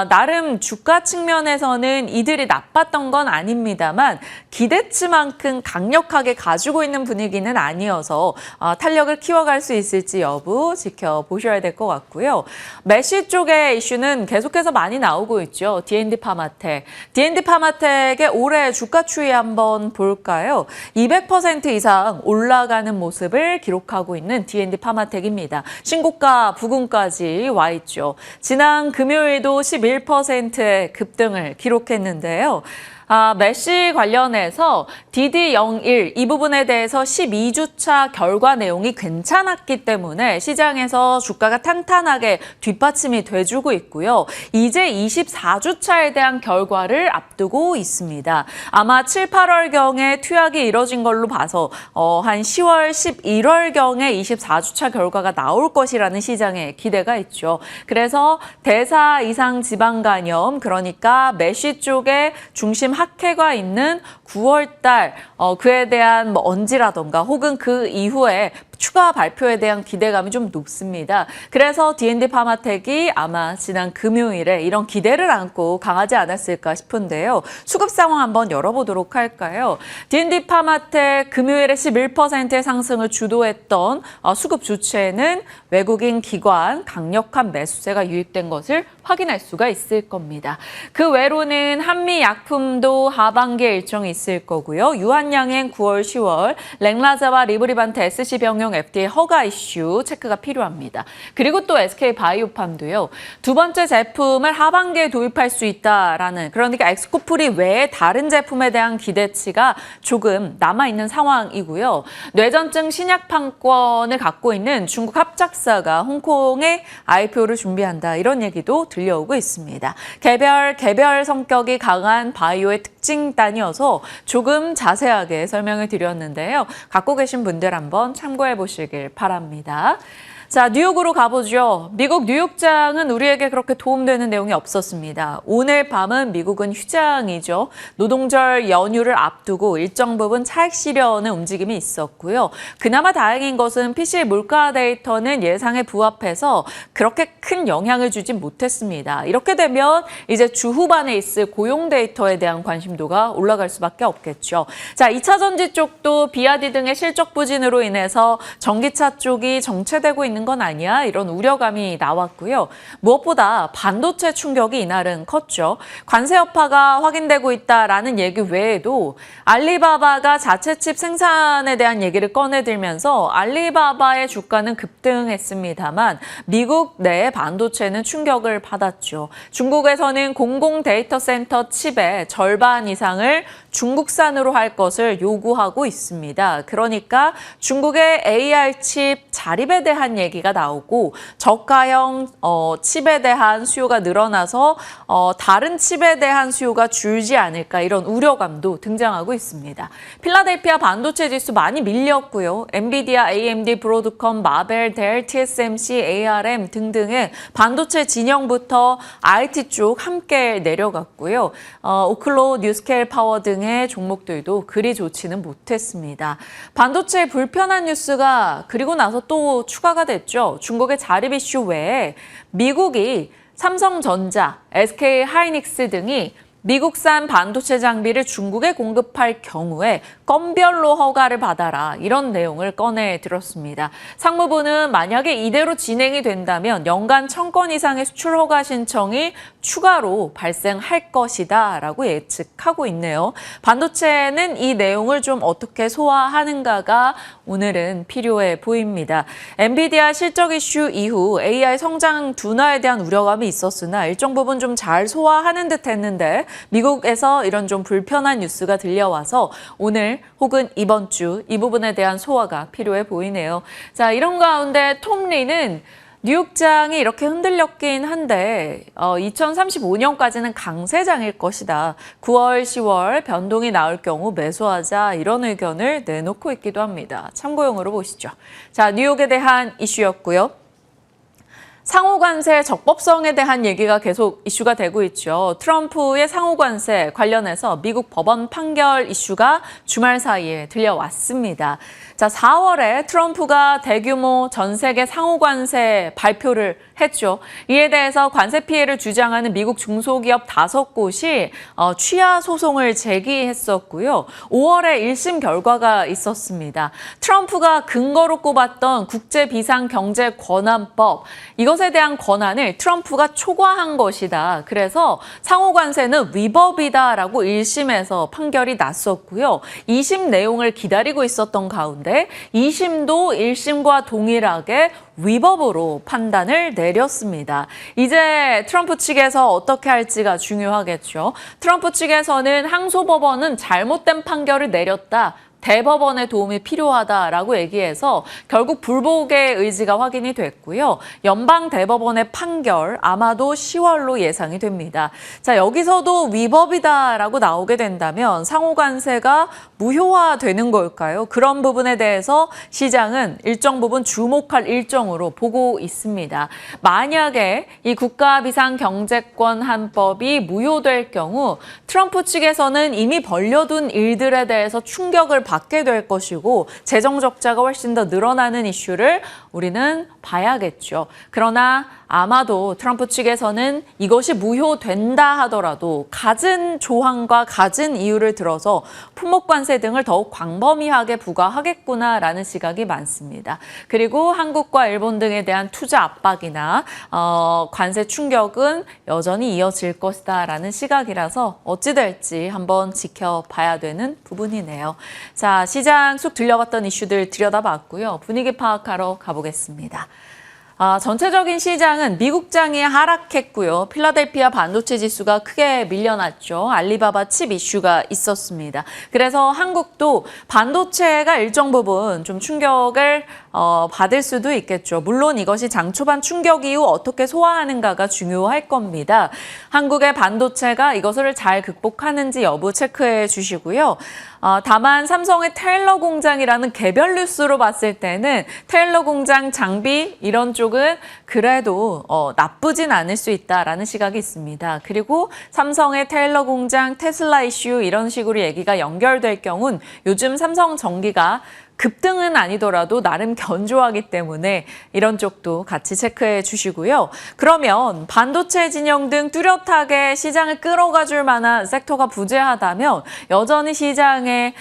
나름 주가 측면에서는 이들이 나빴던 건 아닙니다만 기대치만큼 강력하게 가지고 있는 분위기는 아니어서 탄력을 키워갈 수 있을지 여부 지켜보셔야 될 것 같고요. 메시 쪽의 이슈는 계속해서 많이 나오고 있죠. D&D 파마텍. D&D 파마텍의 올해 주가 추이 한번 볼까요? 200% 이상 올라가는 모습을 기록하고 있는 D&D 파마텍입니다. 신고가 부근까지 와 있죠. 지난 금요일도 11%의 급등을 기록했는데요. 메시 관련해서 DD01 이 부분에 대해서 12주차 결과 내용이 괜찮았기 때문에 시장에서 주가가 탄탄하게 뒷받침이 돼주고 있고요. 이제 24주차에 대한 결과를 앞두고 있습니다. 아마 7, 8월경에 투약이 이뤄진 걸로 봐서 한 10월, 11월경에 24주차 결과가 나올 것이라는 시장의 기대가 있죠. 그래서 대사 이상 지방 간염, 그러니까 메시 쪽에 중심 학회가 있는 9월 달 그에 대한 뭐 언지라던가 혹은 그 이후에 추가 발표에 대한 기대감이 좀 높습니다. 그래서 D&D 파마텍이 아마 지난 금요일에 이런 기대를 안고 강하지 않았을까 싶은데요. 수급 상황 한번 열어보도록 할까요? D&D 파마텍 금요일에 11%의 상승을 주도했던 수급 주체는 외국인 기관 강력한 매수세가 유입된 것을 확인할 수가 있을 겁니다. 그 외로는 한미 약품도 하반기에 일정이 있을 거고요. 유한양행 9월, 10월, 랭라자와 리브리반트 SC 병용 FDA 허가 이슈 체크가 필요합니다. 그리고 또 SK 바이오팜도요. 두 번째 제품을 하반기에 도입할 수 있다라는 그러니까 엑스코프리 외에 다른 제품에 대한 기대치가 조금 남아있는 상황이고요. 뇌전증 신약 판권을 갖고 있는 중국 합작사가 홍콩에 IPO를 준비한다. 이런 얘기도 들려오고 있습니다. 개별 성격이 강한 바이오의 특징단이어서 조금 자세하게 설명을 드렸는데요. 갖고 계신 분들 한번 참고해 보시길 바랍니다. 자, 뉴욕으로 가보죠. 미국 뉴욕장은 우리에게 그렇게 도움되는 내용이 없었습니다. 오늘 밤은 미국은 휴장이죠. 노동절 연휴를 앞두고 일정 부분 차익 실현의 움직임이 있었고요. 그나마 다행인 것은 PC 물가 데이터는 예상에 부합해서 그렇게 큰 영향을 주지 못했습니다. 이렇게 되면 이제 주 후반에 있을 고용 데이터에 대한 관심도가 올라갈 수밖에 없겠죠. 자, 2차 전지 쪽도 비아디 등의 실적 부진으로 인해서 전기차 쪽이 정체되고 있는 건 아니야? 이런 우려감이 나왔고요. 무엇보다 반도체 충격이 이날은 컸죠. 관세 여파가 확인되고 있다라는 얘기 외에도 알리바바가 자체 칩 생산에 대한 얘기를 꺼내들면서 알리바바의 주가는 급등했습니다만 미국 내 반도체는 충격을 받았죠. 중국에서는 공공 데이터 센터 칩의 절반 이상을 중국산으로 할 것을 요구하고 있습니다. 그러니까 중국의 AR 칩 자립에 대한 얘기가 나오고 저가형 칩에 대한 수요가 늘어나서 다른 칩에 대한 수요가 줄지 않을까 이런 우려감도 등장하고 있습니다. 필라델피아 반도체 지수 많이 밀렸고요. 엔비디아, AMD, 브로드컴, 마벨, 델, TSMC, ARM 등등의 반도체 진영부터 IT 쪽 함께 내려갔고요. 오클로, 뉴스케일 파워 등의 종목들도 그리 좋지는 못했습니다. 반도체 불편한 뉴스가 그리고 나서 또 추가가 됐죠. 중국의 자립 이슈 외에 미국이 삼성전자, SK 하이닉스 등이 미국산 반도체 장비를 중국에 공급할 경우에 건별로 허가를 받아라 이런 내용을 꺼내 들었습니다. 상무부는 만약에 이대로 진행이 된다면 연간 1000건 이상의 수출 허가 신청이 추가로 발생할 것이다 라고 예측하고 있네요. 반도체는 이 내용을 좀 어떻게 소화하는가가 오늘은 필요해 보입니다. 엔비디아 실적 이슈 이후 AI 성장 둔화에 대한 우려감이 있었으나 일정 부분 좀 잘 소화하는 듯 했는데 미국에서 이런 좀 불편한 뉴스가 들려와서 오늘 혹은 이번 주 이 부분에 대한 소화가 필요해 보이네요. 자, 이런 가운데 톰리는 뉴욕장이 이렇게 흔들렸긴 한데 2035년까지는 강세장일 것이다. 9월, 10월 변동이 나올 경우 매수하자 이런 의견을 내놓고 있기도 합니다. 참고용으로 보시죠. 자, 뉴욕에 대한 이슈였고요. 상호관세 적법성에 대한 얘기가 계속 이슈가 되고 있죠. 트럼프의 상호관세 관련해서 미국 법원 판결 이슈가 주말 사이에 들려왔습니다. 자, 4월에 트럼프가 대규모 전 세계 상호관세 발표를 했죠. 이에 대해서 관세 피해를 주장하는 미국 중소기업 5곳이 취하 소송을 제기했었고요. 5월에 1심 결과가 있었습니다. 트럼프가 근거로 꼽았던 국제비상경제권한법, 이것에 대한 권한을 트럼프가 초과한 것이다. 그래서 상호관세는 위법이다라고 1심에서 판결이 났었고요. 2심 내용을 기다리고 있었던 가운데 2심도 1심과 동일하게 위법으로 판단을 내렸습니다. 이제 트럼프 측에서 어떻게 할지가 중요하겠죠. 트럼프 측에서는 항소법원은 잘못된 판결을 내렸다. 대법원의 도움이 필요하다라고 얘기해서 결국 불복의 의지가 확인이 됐고요. 연방대법원의 판결 아마도 10월로 예상이 됩니다. 자, 여기서도 위법이다라고 나오게 된다면 상호관세가 무효화되는 걸까요? 그런 부분에 대해서 시장은 일정 부분 주목할 일정으로 보고 있습니다. 만약에 이 국가비상경제권 한법이 무효될 경우 트럼프 측에서는 이미 벌려둔 일들에 대해서 충격을 받게 될 것이고 재정 적자가 훨씬 더 늘어나는 이슈를 우리는 봐야겠죠. 그러나 아마도 트럼프 측에서는 이것이 무효된다 하더라도 갖은 조항과 갖은 이유를 들어서 품목관세 등을 더욱 광범위하게 부과하겠구나라는 시각이 많습니다. 그리고 한국과 일본 등에 대한 투자 압박이나 관세 충격은 여전히 이어질 것이다라는 시각이라서 어찌 될지 한번 지켜봐야 되는 부분이네요. 자, 시장 쑥 들려봤던 이슈들 들여다봤고요. 분위기 파악하러 가보겠습니다. 전체적인 시장은 미국장이 하락했고요. 필라델피아 반도체 지수가 크게 밀려났죠. 알리바바 칩 이슈가 있었습니다. 그래서 한국도 반도체가 일정 부분 좀 충격을 받을 수도 있겠죠. 물론 이것이 장 초반 충격 이후 어떻게 소화하는가가 중요할 겁니다. 한국의 반도체가 이것을 잘 극복하는지 여부 체크해 주시고요. 다만 삼성의 테일러 공장이라는 개별 뉴스로 봤을 때는 테일러 공장 장비 이런 쪽은 그래도 나쁘진 않을 수 있다라는 시각이 있습니다. 그리고 삼성의 테일러 공장, 테슬라 이슈 이런 식으로 얘기가 연결될 경우는 요즘 삼성 전기가 급등은 아니더라도 나름 견조하기 때문에 이런 쪽도 같이 체크해 주시고요. 그러면 반도체 진영 등 뚜렷하게 시장을 끌어가 줄 만한 섹터가 부재하다면 여전히 시장에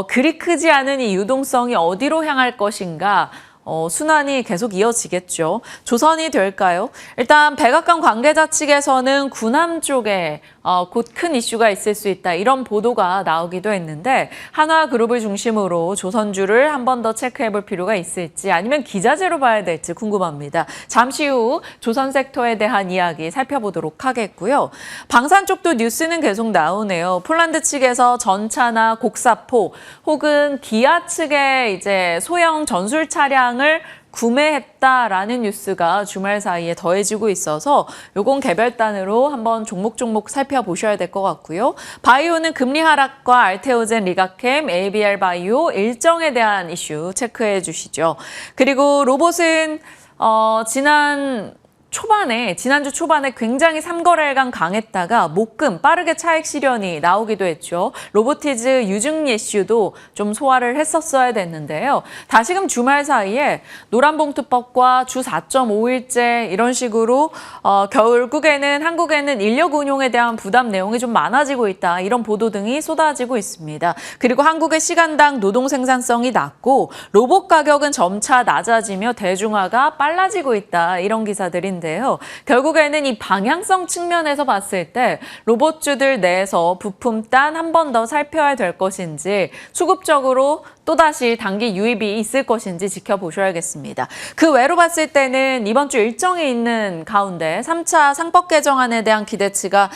그리 크지 않은 이 유동성이 어디로 향할 것인가 순환이 계속 이어지겠죠. 조선이 될까요? 일단 백악관 관계자 측에서는 군함 쪽에 곧 큰 이슈가 있을 수 있다. 이런 보도가 나오기도 했는데 한화그룹을 중심으로 조선주를 한 번 더 체크해 볼 필요가 있을지 아니면 기자재로 봐야 될지 궁금합니다. 잠시 후 조선 섹터에 대한 이야기 살펴보도록 하겠고요. 방산 쪽도 뉴스는 계속 나오네요. 폴란드 측에서 전차나 곡사포 혹은 기아 측의 이제 소형 전술 차량을 구매했다라는 뉴스가 주말 사이에 더해지고 있어서 요건 개별단으로 한번 종목 살펴보셔야 될 것 같고요. 바이오는 금리 하락과 알테오젠, 리가캠, ABL 바이오 일정에 대한 이슈 체크해 주시죠. 그리고 로봇은 지난주 초반에 굉장히 3거래일간 강했다가 목금 빠르게 차익 실현이 나오기도 했죠. 로보티즈 유증 이슈도 좀 소화를 했었어야 됐는데요. 다시금 주말 사이에 노란봉투법과 주 4.5일제 이런 식으로 결국에는 한국에는 인력 운용에 대한 부담 내용이 좀 많아지고 있다. 이런 보도 등이 쏟아지고 있습니다. 그리고 한국의 시간당 노동 생산성이 낮고 로봇 가격은 점차 낮아지며 대중화가 빨라지고 있다. 이런 기사들인데요. 결국에는 이 방향성 측면에서 봤을 때 로봇주들 내에서 부품단 한 번 더 살펴야 될 것인지 수급적으로 또다시 단기 유입이 있을 것인지 지켜보셔야겠습니다. 그 외로 봤을 때는 이번 주 일정이 있는 가운데 3차 상법 개정안에 대한 기대치가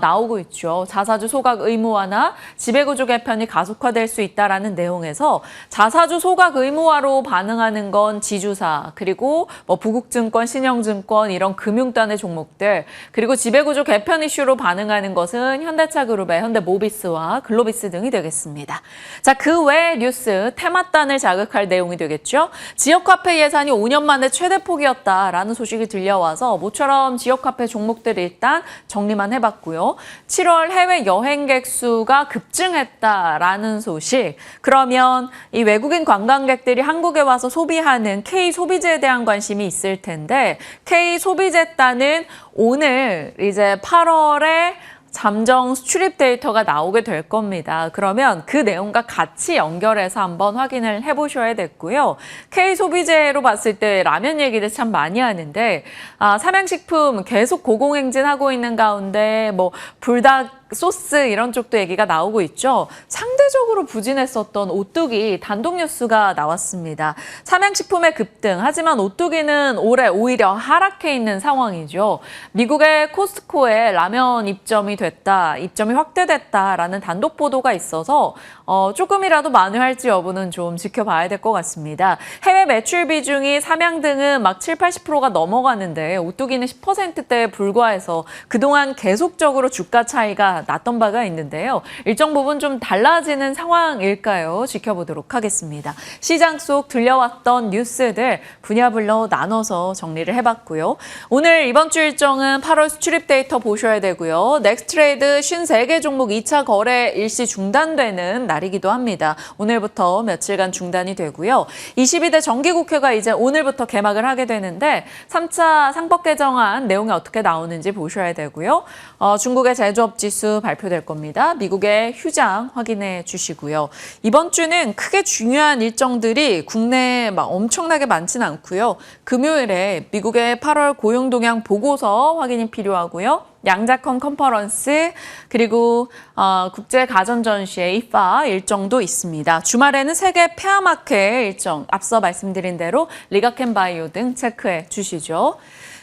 나오고 있죠. 자사주 소각 의무화나 지배구조 개편이 가속화될 수 있다라는 내용에서 자사주 소각 의무화로 반응하는 건 지주사 그리고 부국증권, 신영증권 이런 금융단의 종목들 그리고 지배구조 개편 이슈로 반응하는 것은 현대차그룹의 현대모비스와 글로비스 등이 되겠습니다. 자, 그 외 뉴스 테마단을 자극할 내용이 되겠죠. 지역화폐 예산이 5년 만에 최대 폭이었다라는 소식이 들려와서 모처럼 지역화폐 종목들 일단 정리만 해봤고요. 7월 해외 여행객 수가 급증했다라는 소식. 그러면 이 외국인 관광객들이 한국에 와서 소비하는 K소비재에 대한 관심이 있을 텐데 K소비재단은 오늘 이제 8월에 잠정 수출입 데이터가 나오게 될 겁니다. 그러면 그 내용과 같이 연결해서 한번 확인을 해보셔야 됐고요. K소비재로 봤을 때 라면 얘기를 참 많이 하는데 삼양식품 계속 고공행진하고 있는 가운데 불닭 소스 이런 쪽도 얘기가 나오고 있죠. 상대적으로 부진했었던 오뚜기 단독 뉴스가 나왔습니다. 삼양식품의 급등, 하지만 오뚜기는 올해 오히려 하락해 있는 상황이죠. 미국의 코스트코에 라면 입점이 확대됐다라는 단독 보도가 있어서 조금이라도 만회할지 여부는 좀 지켜봐야 될 것 같습니다. 해외 매출 비중이 삼양 등은 막 7, 80%가 넘어가는데 오뚜기는 10%대에 불과해서 그동안 계속적으로 주가 차이가 났던 바가 있는데요. 일정 부분 좀 달라지는 상황일까요? 지켜보도록 하겠습니다. 시장 속 들려왔던 뉴스들 분야별로 나눠서 정리를 해봤고요. 오늘 이번 주 일정은 8월 수출입 데이터 보셔야 되고요. 넥스트레이드 53개 종목 2차 거래 일시 중단되는 날이기도 합니다. 오늘부터 며칠간 중단이 되고요. 22대 정기국회가 이제 오늘부터 개막을 하게 되는데 3차 상법 개정안 내용이 어떻게 나오는지 보셔야 되고요. 중국의 제조업 지수 발표될 겁니다. 미국의 휴장 확인해 주시고요. 이번 주는 크게 중요한 일정들이 국내에 막 엄청나게 많지는 않고요. 금요일에 미국의 8월 고용 동향 보고서 확인이 필요하고요. 양자컴 컨퍼런스 그리고 국제 가전 전시회 IFA 일정도 있습니다. 주말에는 세계 폐암학회 일정 앞서 말씀드린 대로 리가켄바이오 등 체크해 주시죠.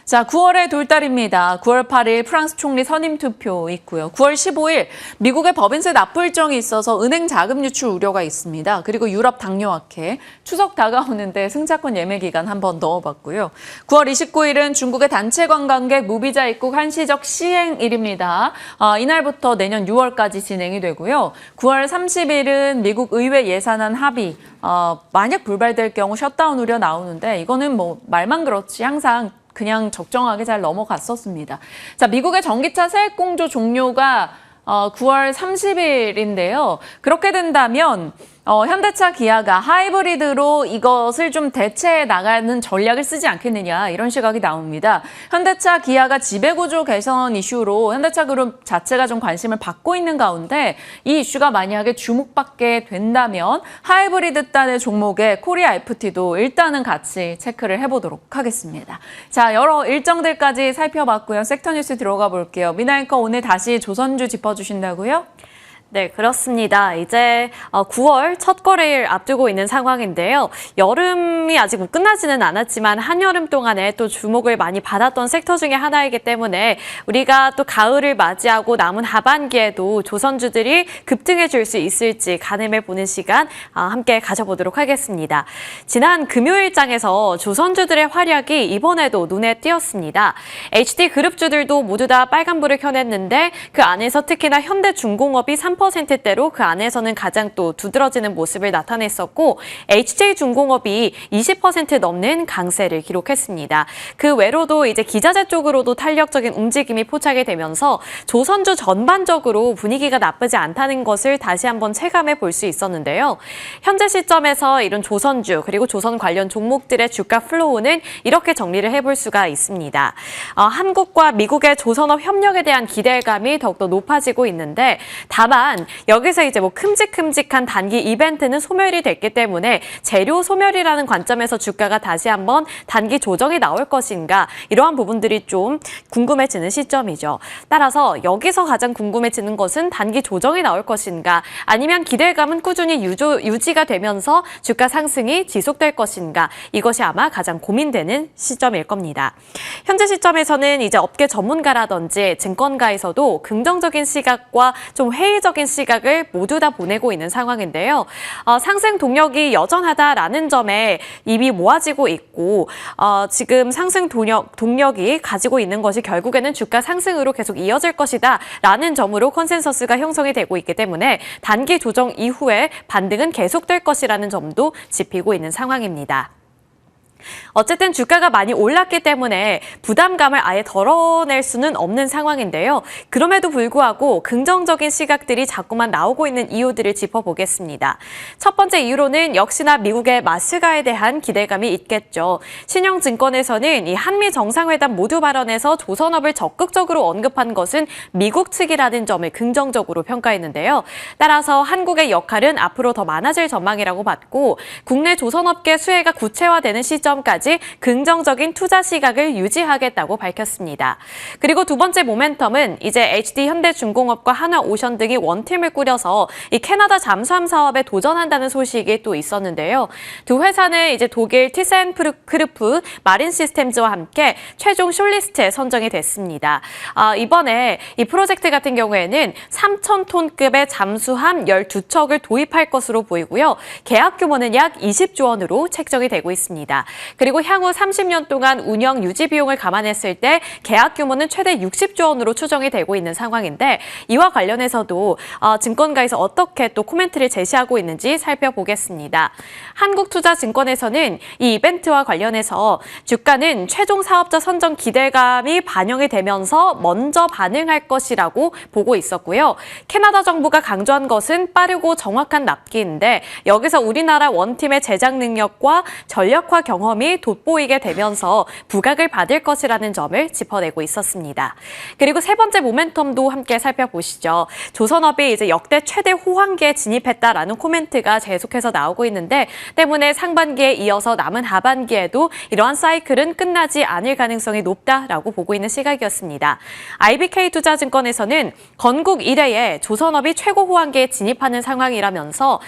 자, 9월의 돌달입니다. 9월 8일 프랑스 총리 선임 투표 있고요. 9월 15일 미국의 법인세 납부 일정이 있어서 은행 자금 유출 우려가 있습니다. 그리고 유럽 당뇨학회, 추석 다가오는데 승차권 예매 기간 한번 넣어봤고요. 9월 29일은 중국의 단체 관광객 무비자 입국 한시적 시행일입니다. 이날부터 내년 6월까지 진행이 되고요. 9월 30일은 미국 의회 예산안 합의, 만약 불발될 경우 셧다운 우려 나오는데 이거는 뭐 말만 그렇지 항상 그냥 적정하게 잘 넘어갔었습니다. 자, 미국의 전기차 세액 공조 종료가 9월 30일인데요. 그렇게 된다면 현대차, 기아가 하이브리드로 이것을 좀 대체해 나가는 전략을 쓰지 않겠느냐 이런 시각이 나옵니다. 현대차, 기아가 지배구조 개선 이슈로 현대차 그룹 자체가 좀 관심을 받고 있는 가운데 이 이슈가 만약에 주목받게 된다면 하이브리드단의 종목에 코리아 FT도 일단은 같이 체크를 해보도록 하겠습니다. 자, 여러 일정들까지 살펴봤고요. 섹터 뉴스 들어가 볼게요. 미나앵커 오늘 다시 조선주 짚어주신다고요? 네, 그렇습니다. 이제 9월 첫 거래일 앞두고 있는 상황인데요. 여름이 아직 끝나지는 않았지만 한여름 동안에 또 주목을 많이 받았던 섹터 중에 하나이기 때문에 우리가 또 가을을 맞이하고 남은 하반기에도 조선주들이 급등해 줄 수 있을지 가늠해 보는 시간 함께 가져보도록 하겠습니다. 지난 금요일장에서 조선주들의 활약이 이번에도 눈에 띄었습니다. HD그룹주들도 모두 다 빨간불을 켜냈는데 그 안에서 특히나 현대중공업이 3%대로 그 안에서는 가장 또 두드러지는 모습을 나타냈었고 HJ중공업이 20% 넘는 강세를 기록했습니다. 그 외로도 이제 기자재 쪽으로도 탄력적인 움직임이 포착이 되면서 조선주 전반적으로 분위기가 나쁘지 않다는 것을 다시 한번 체감해 볼 수 있었는데요. 현재 시점에서 이런 조선주 그리고 조선 관련 종목들의 주가 플로우는 이렇게 정리를 해볼 수가 있습니다. 한국과 미국의 조선업 협력에 대한 기대감이 더욱더 높아지고 있는데 다만 여기서 이제 뭐 큼직큼직한 단기 이벤트는 소멸이 됐기 때문에 재료 소멸이라는 관점에서 주가가 다시 한번 단기 조정이 나올 것인가 이러한 부분들이 좀 궁금해지는 시점이죠. 따라서 여기서 가장 궁금해지는 것은 단기 조정이 나올 것인가 아니면 기대감은 꾸준히 유지가 되면서 주가 상승이 지속될 것인가 이것이 아마 가장 고민되는 시점일 겁니다. 현재 시점에서는 이제 업계 전문가라든지 증권가에서도 긍정적인 시각과 좀 회의적인 시각을 모두 다 보내고 있는 상황인데요. 상승 동력이 여전하다라는 점에 입이 모아지고 있고 지금 상승 동력이 가지고 있는 것이 결국에는 주가 상승으로 계속 이어질 것이다 라는 점으로 컨센서스가 형성이 되고 있기 때문에 단기 조정 이후에 반등은 계속될 것이라는 점도 짚히고 있는 상황입니다. 어쨌든 주가가 많이 올랐기 때문에 부담감을 아예 덜어낼 수는 없는 상황인데요. 그럼에도 불구하고 긍정적인 시각들이 자꾸만 나오고 있는 이유들을 짚어보겠습니다. 첫 번째 이유로는 역시나 미국의 마스가에 대한 기대감이 있겠죠. 신영증권에서는 이 한미 정상회담 모두 발언에서 조선업을 적극적으로 언급한 것은 미국 측이라는 점을 긍정적으로 평가했는데요. 따라서 한국의 역할은 앞으로 더 많아질 전망이라고 봤고 국내 조선업계 수혜가 구체화되는 시점 시점까지 긍정적인 투자 시각을 유지하겠다고 밝혔습니다. 그리고 두 번째 모멘텀은 이제 HD현대중공업과 한화오션 등이 원팀을 꾸려서 이 캐나다 잠수함 사업에 도전한다는 소식이 또 있었는데요. 두 회사는 이제 독일 티센크루프 마린 시스템즈와 함께 최종 숏리스트에 선정이 됐습니다. 이번에 이 프로젝트 같은 경우에는 3,000톤급의 잠수함 12척을 도입할 것으로 보이고요. 계약 규모는 약 20조 원으로 책정이 되고 있습니다. 그리고 향후 30년 동안 운영 유지 비용을 감안했을 때 계약 규모는 최대 60조 원으로 추정이 되고 있는 상황인데 이와 관련해서도 증권가에서 어떻게 또 코멘트를 제시하고 있는지 살펴보겠습니다. 한국투자증권에서는 이 이벤트와 관련해서 주가는 최종 사업자 선정 기대감이 반영이 되면서 먼저 반응할 것이라고 보고 있었고요. 캐나다 정부가 강조한 것은 빠르고 정확한 납기인데 여기서 우리나라 원팀의 제작 능력과 전력화 경험이 돋보이게 되면서 부각을 받을 것이라는 점을 짚어내고 있었습니다. 그리고 세 번째 모멘텀도 함께 살펴보시죠. 조선업이 이제 역대 최대 호황기에 진입했다라는 코멘트가 계속해서 나오고 있는데 때문에 상반기에 이어서 남은 하반기에도 이러한 사이클은 끝나지 않을 가능성이 높다라고 보고 있는 시각이었습니다. IBK투자증권에서는 건국 이래에 조선업이 최고 호황기에 진입하는 상황이라면서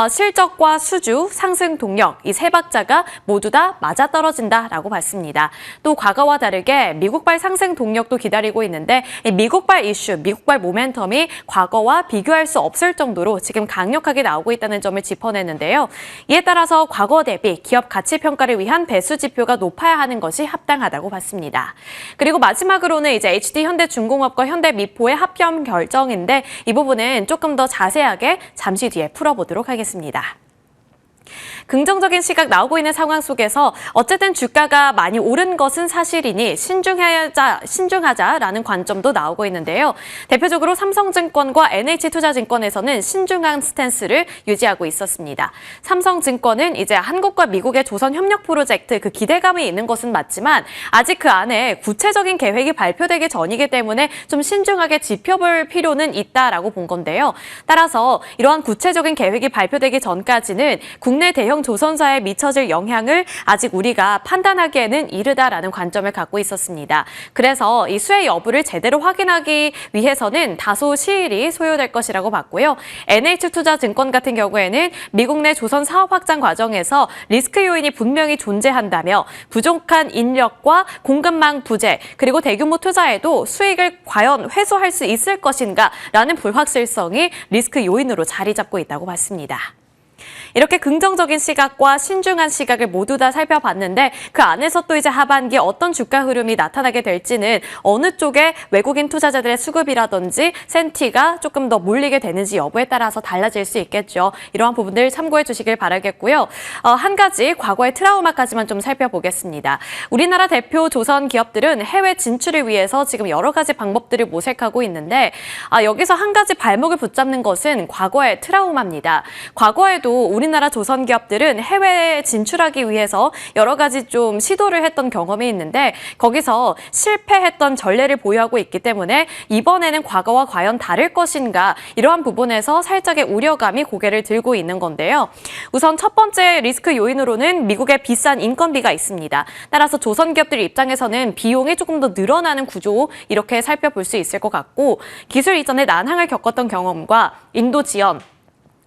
실적과 수주, 상승 동력 이 세 박자가 모두 다 맞아떨어진다라고 봤습니다. 또 과거와 다르게 미국발 상승 동력도 기다리고 있는데 이 미국발 이슈, 미국발 모멘텀이 과거와 비교할 수 없을 정도로 지금 강력하게 나오고 있다는 점을 짚어내는데요. 이에 따라서 과거 대비 기업 가치 평가를 위한 배수 지표가 높아야 하는 것이 합당하다고 봤습니다. 그리고 마지막으로는 이제 HD현대중공업과 현대미포의 합병 결정인데 이 부분은 조금 더 자세하게 잠시 뒤에 풀어보도록 하겠습니다. 긍정적인 시각 나오고 있는 상황 속에서 어쨌든 주가가 많이 오른 것은 사실이니 신중하자라는 관점도 나오고 있는데요. 대표적으로 삼성증권과 NH투자증권에서는 신중한 스탠스를 유지하고 있었습니다. 삼성증권은 이제 한국과 미국의 조선 협력 프로젝트 그 기대감이 있는 것은 맞지만 아직 그 안에 구체적인 계획이 발표되기 전이기 때문에 좀 신중하게 지켜볼 필요는 있다라고 본 건데요. 따라서 이러한 구체적인 계획이 발표되기 전까지는 국내 대형 조선사에 미쳐질 영향을 아직 우리가 판단하기에는 이르다라는 관점을 갖고 있었습니다. 그래서 이 수혜 여부를 제대로 확인하기 위해서는 다소 시일이 소요될 것이라고 봤고요. NH투자증권 같은 경우에는 미국 내 조선 사업 확장 과정에서 리스크 요인이 분명히 존재한다며 부족한 인력과 공급망 부재 그리고 대규모 투자에도 수익을 과연 회수할 수 있을 것인가라는 불확실성이 리스크 요인으로 자리 잡고 있다고 봤습니다. 이렇게 긍정적인 시각과 신중한 시각을 모두 다 살펴봤는데 그 안에서 또 이제 하반기에 어떤 주가 흐름이 나타나게 될지는 어느 쪽에 외국인 투자자들의 수급이라든지 센티가 조금 더 몰리게 되는지 여부에 따라서 달라질 수 있겠죠. 이러한 부분들 참고해 주시길 바라겠고요. 한 가지 과거의 트라우마까지만 좀 살펴보겠습니다. 우리나라 대표 조선 기업들은 해외 진출을 위해서 지금 여러 가지 방법들을 모색하고 있는데 여기서 한 가지 발목을 붙잡는 것은 과거의 트라우마입니다. 과거에도 우리나라 조선 기업들은 해외에 진출하기 위해서 여러 가지 좀 시도를 했던 경험이 있는데 거기서 실패했던 전례를 보유하고 있기 때문에 이번에는 과거와 과연 다를 것인가 이러한 부분에서 살짝의 우려감이 고개를 들고 있는 건데요. 우선 첫 번째 리스크 요인으로는 미국의 비싼 인건비가 있습니다. 따라서 조선 기업들 입장에서는 비용이 조금 더 늘어나는 구조 이렇게 살펴볼 수 있을 것 같고 기술 이전에 난항을 겪었던 경험과 인도 지연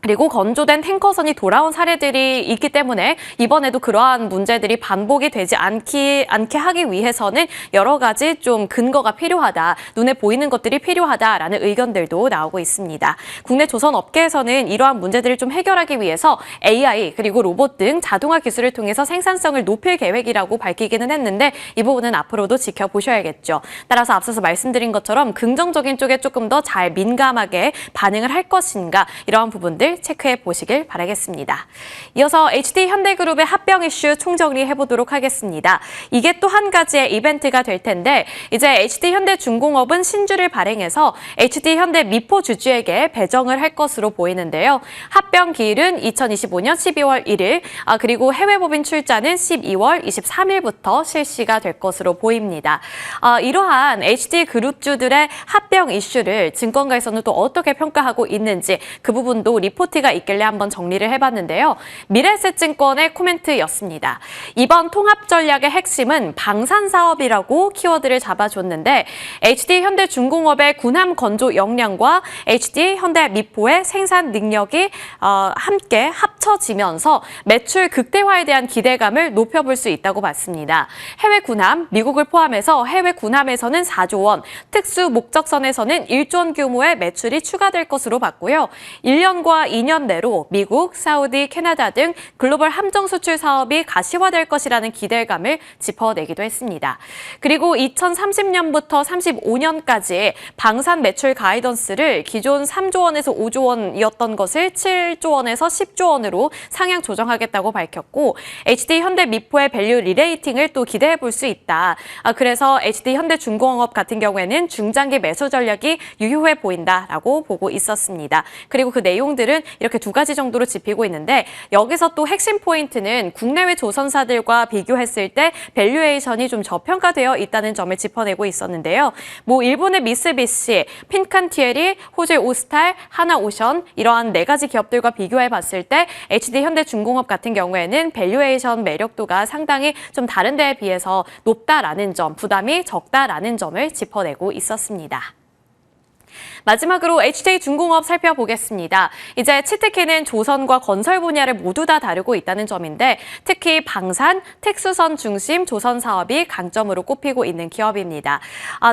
그리고 건조된 탱커선이 돌아온 사례들이 있기 때문에 이번에도 그러한 문제들이 반복이 되지 않게 하기 위해서는 여러 가지 좀 근거가 필요하다, 눈에 보이는 것들이 필요하다라는 의견들도 나오고 있습니다. 국내 조선 업계에서는 이러한 문제들을 좀 해결하기 위해서 AI 그리고 로봇 등 자동화 기술을 통해서 생산성을 높일 계획이라고 밝히기는 했는데 이 부분은 앞으로도 지켜보셔야겠죠. 따라서 앞서서 말씀드린 것처럼 긍정적인 쪽에 조금 더 잘 민감하게 반응을 할 것인가 이러한 부분들 체크해 보시길 바라겠습니다. 이어서 HD현대그룹의 합병 이슈 총정리해 보도록 하겠습니다. 이게 또 한 가지의 이벤트가 될 텐데 이제 HD현대중공업은 신주를 발행해서 HD현대미포 주주에게 배정을 할 것으로 보이는데요. 합병 기일은 2025년 12월 1일 그리고 해외 법인 출자는 12월 23일부터 실시가 될 것으로 보입니다. 이러한 HD그룹주들의 합병 이슈를 증권가에서는 또 어떻게 평가하고 있는지 그 부분도 리포트 리포트가 있길래 한번 정리를 해봤는데요. 미래에셋증권의 코멘트였습니다. 이번 통합 전략의 핵심은 방산 사업이라고 키워드를 잡아줬는데 HD 현대중공업의 군함 건조 역량과 HD 현대 미포의 생산 능력이 함께 합쳐지면서 매출 극대화에 대한 기대감을 높여볼 수 있다고 봤습니다. 해외 군함, 미국을 포함해서 해외 군함에서는 4조 원, 특수 목적선에서는 1조 원 규모의 매출이 추가될 것으로 봤고요. 1년과 2년 내로 미국, 사우디, 캐나다 등 글로벌 함정 수출 사업이 가시화될 것이라는 기대감을 짚어내기도 했습니다. 그리고 2030년부터 35년까지 방산 매출 가이던스를 기존 3조 원에서 5조 원이었던 것을 7조 원에서 10조 원으로 상향 조정하겠다고 밝혔고 HD 현대 미포의 밸류 리레이팅을 또 기대해 볼 수 있다. 그래서 HD 현대 중공업 같은 경우에는 중장기 매수 전략이 유효해 보인다라고 보고 있었습니다. 그리고 그 내용들은 이렇게 두 가지 정도로 짚히고 있는데 여기서 또 핵심 포인트는 국내외 조선사들과 비교했을 때 밸류에이션이 좀 저평가되어 있다는 점을 짚어내고 있었는데요. 일본의 미쓰비시, 핀칸티에리, 호주의 오스탈, 하나오션 이러한 네 가지 기업들과 비교해 봤을 때 HD 현대중공업 같은 경우에는 밸류에이션 매력도가 상당히 좀 다른 데에 비해서 높다라는 점, 부담이 적다라는 점을 짚어내고 있었습니다. 마지막으로 HJ중공업 살펴보겠습니다. 이제 치트키는 조선과 건설 분야를 모두 다 다루고 있다는 점인데 특히 방산, 특수선 중심 조선 사업이 강점으로 꼽히고 있는 기업입니다.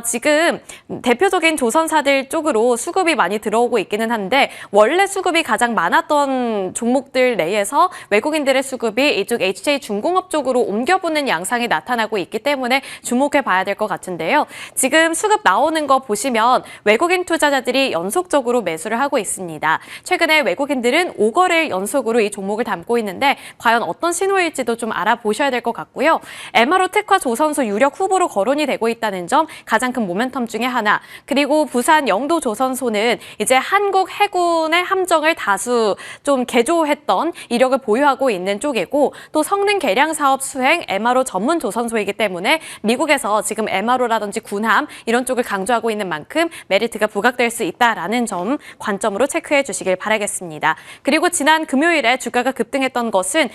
지금 대표적인 조선사들 쪽으로 수급이 많이 들어오고 있기는 한데 원래 수급이 가장 많았던 종목들 내에서 외국인들의 수급이 이쪽 HJ중공업 쪽으로 옮겨붙는 양상이 나타나고 있기 때문에 주목해 봐야 될 것 같은데요. 지금 수급 나오는 거 보시면 외국인 투자자들이 연속적으로 매수를 하고 있습니다. 최근에 외국인들은 5거래일 연속으로 이 종목을 담고 있는데 과연 어떤 신호일지도 좀 알아보셔야 될 것 같고요. MRO 특화 조선소 유력 후보로 거론이 되고 있다는 점 가장 큰 모멘텀 중에 하나. 그리고 부산 영도 조선소는 이제 한국 해군의 함정을 다수 좀 개조했던 이력을 보유하고 있는 쪽이고 또 성능 개량 사업 수행 MRO 전문 조선소이기 때문에 미국에서 지금 MRO라든지 군함 이런 쪽을 강조하고 있는 만큼 메리트가 부각될 수 있다라는 점 관점으로 체크해 주시길 바라겠습니다. 그리고 지난 금요일에 주가가 급등했던 것은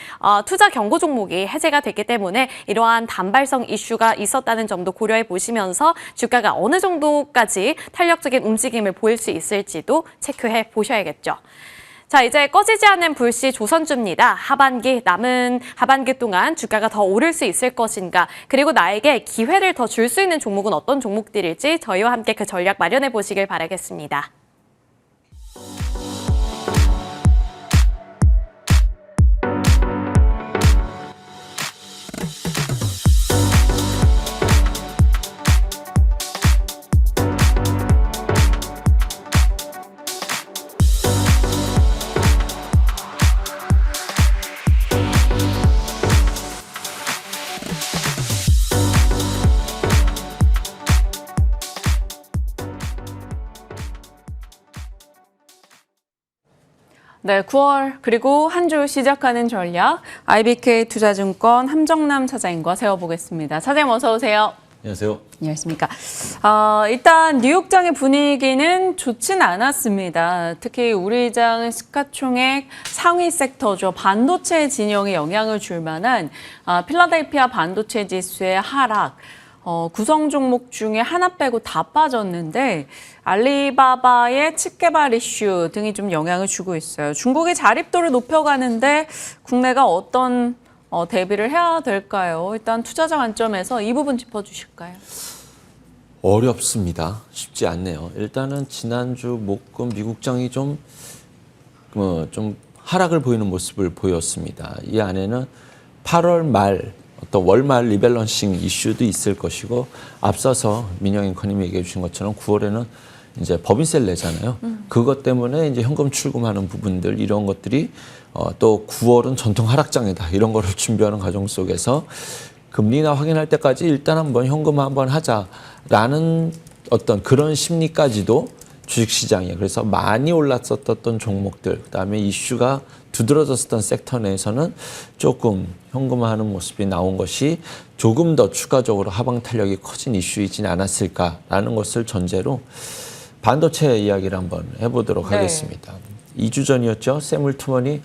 투자 경고 종목이 해제가 됐기 때문에 이러한 단발성 이슈가 있었다는 점도 고려해 보시면서 주가가 어느 정도까지 탄력적인 움직임을 보일 수 있을지도 체크해 보셔야겠죠. 자, 이제 꺼지지 않는 불씨 조선주입니다. 남은 하반기 동안 주가가 더 오를 수 있을 것인가, 그리고 나에게 기회를 더 줄 수 있는 종목은 어떤 종목들일지 저희와 함께 그 전략 마련해 보시길 바라겠습니다. 네, 9월 그리고 한 주 시작하는 전략 IBK 투자증권 함정남 차장님과 세워보겠습니다. 차장님 어서 오세요. 안녕하세요. 안녕하십니까. 일단 뉴욕장의 분위기는 좋진 않았습니다. 특히 우리 장 시가총액 상위 섹터죠. 반도체 진영에 영향을 줄 만한 필라델피아 반도체 지수의 하락. 구성 종목 중에 하나 빼고 다 빠졌는데 알리바바의 칩 개발 이슈 등이 좀 영향을 주고 있어요. 중국의 자립도를 높여가는데 국내가 어떤 대비를 해야 될까요? 일단 투자자 관점에서 이 부분 짚어주실까요? 어렵습니다. 쉽지 않네요. 일단은 지난주 목금 미국장이 좀 하락을 보이는 모습을 보였습니다. 이 안에는 8월 말 어떤 월말 리밸런싱 이슈도 있을 것이고 앞서서 민영 앵커님이 얘기해 주신 것처럼 9월에는 이제 법인세를 내잖아요. 그것 때문에 이제 현금 출금하는 부분들 이런 것들이 또 9월은 전통 하락장이다 이런 거를 준비하는 과정 속에서 금리나 확인할 때까지 일단 한번 현금 한번 하자라는 어떤 그런 심리까지도 주식시장에 그래서 많이 올랐었던 종목들 그다음에 이슈가 두드러졌었던 섹터 내에서는 조금 현금화하는 모습이 나온 것이 조금 더 추가적으로 하방 탄력이 커진 이슈이진 않았을까라는 것을 전제로 반도체 이야기를 한번 해보도록 하겠습니다. 2주 전이었죠. 샘 울트먼이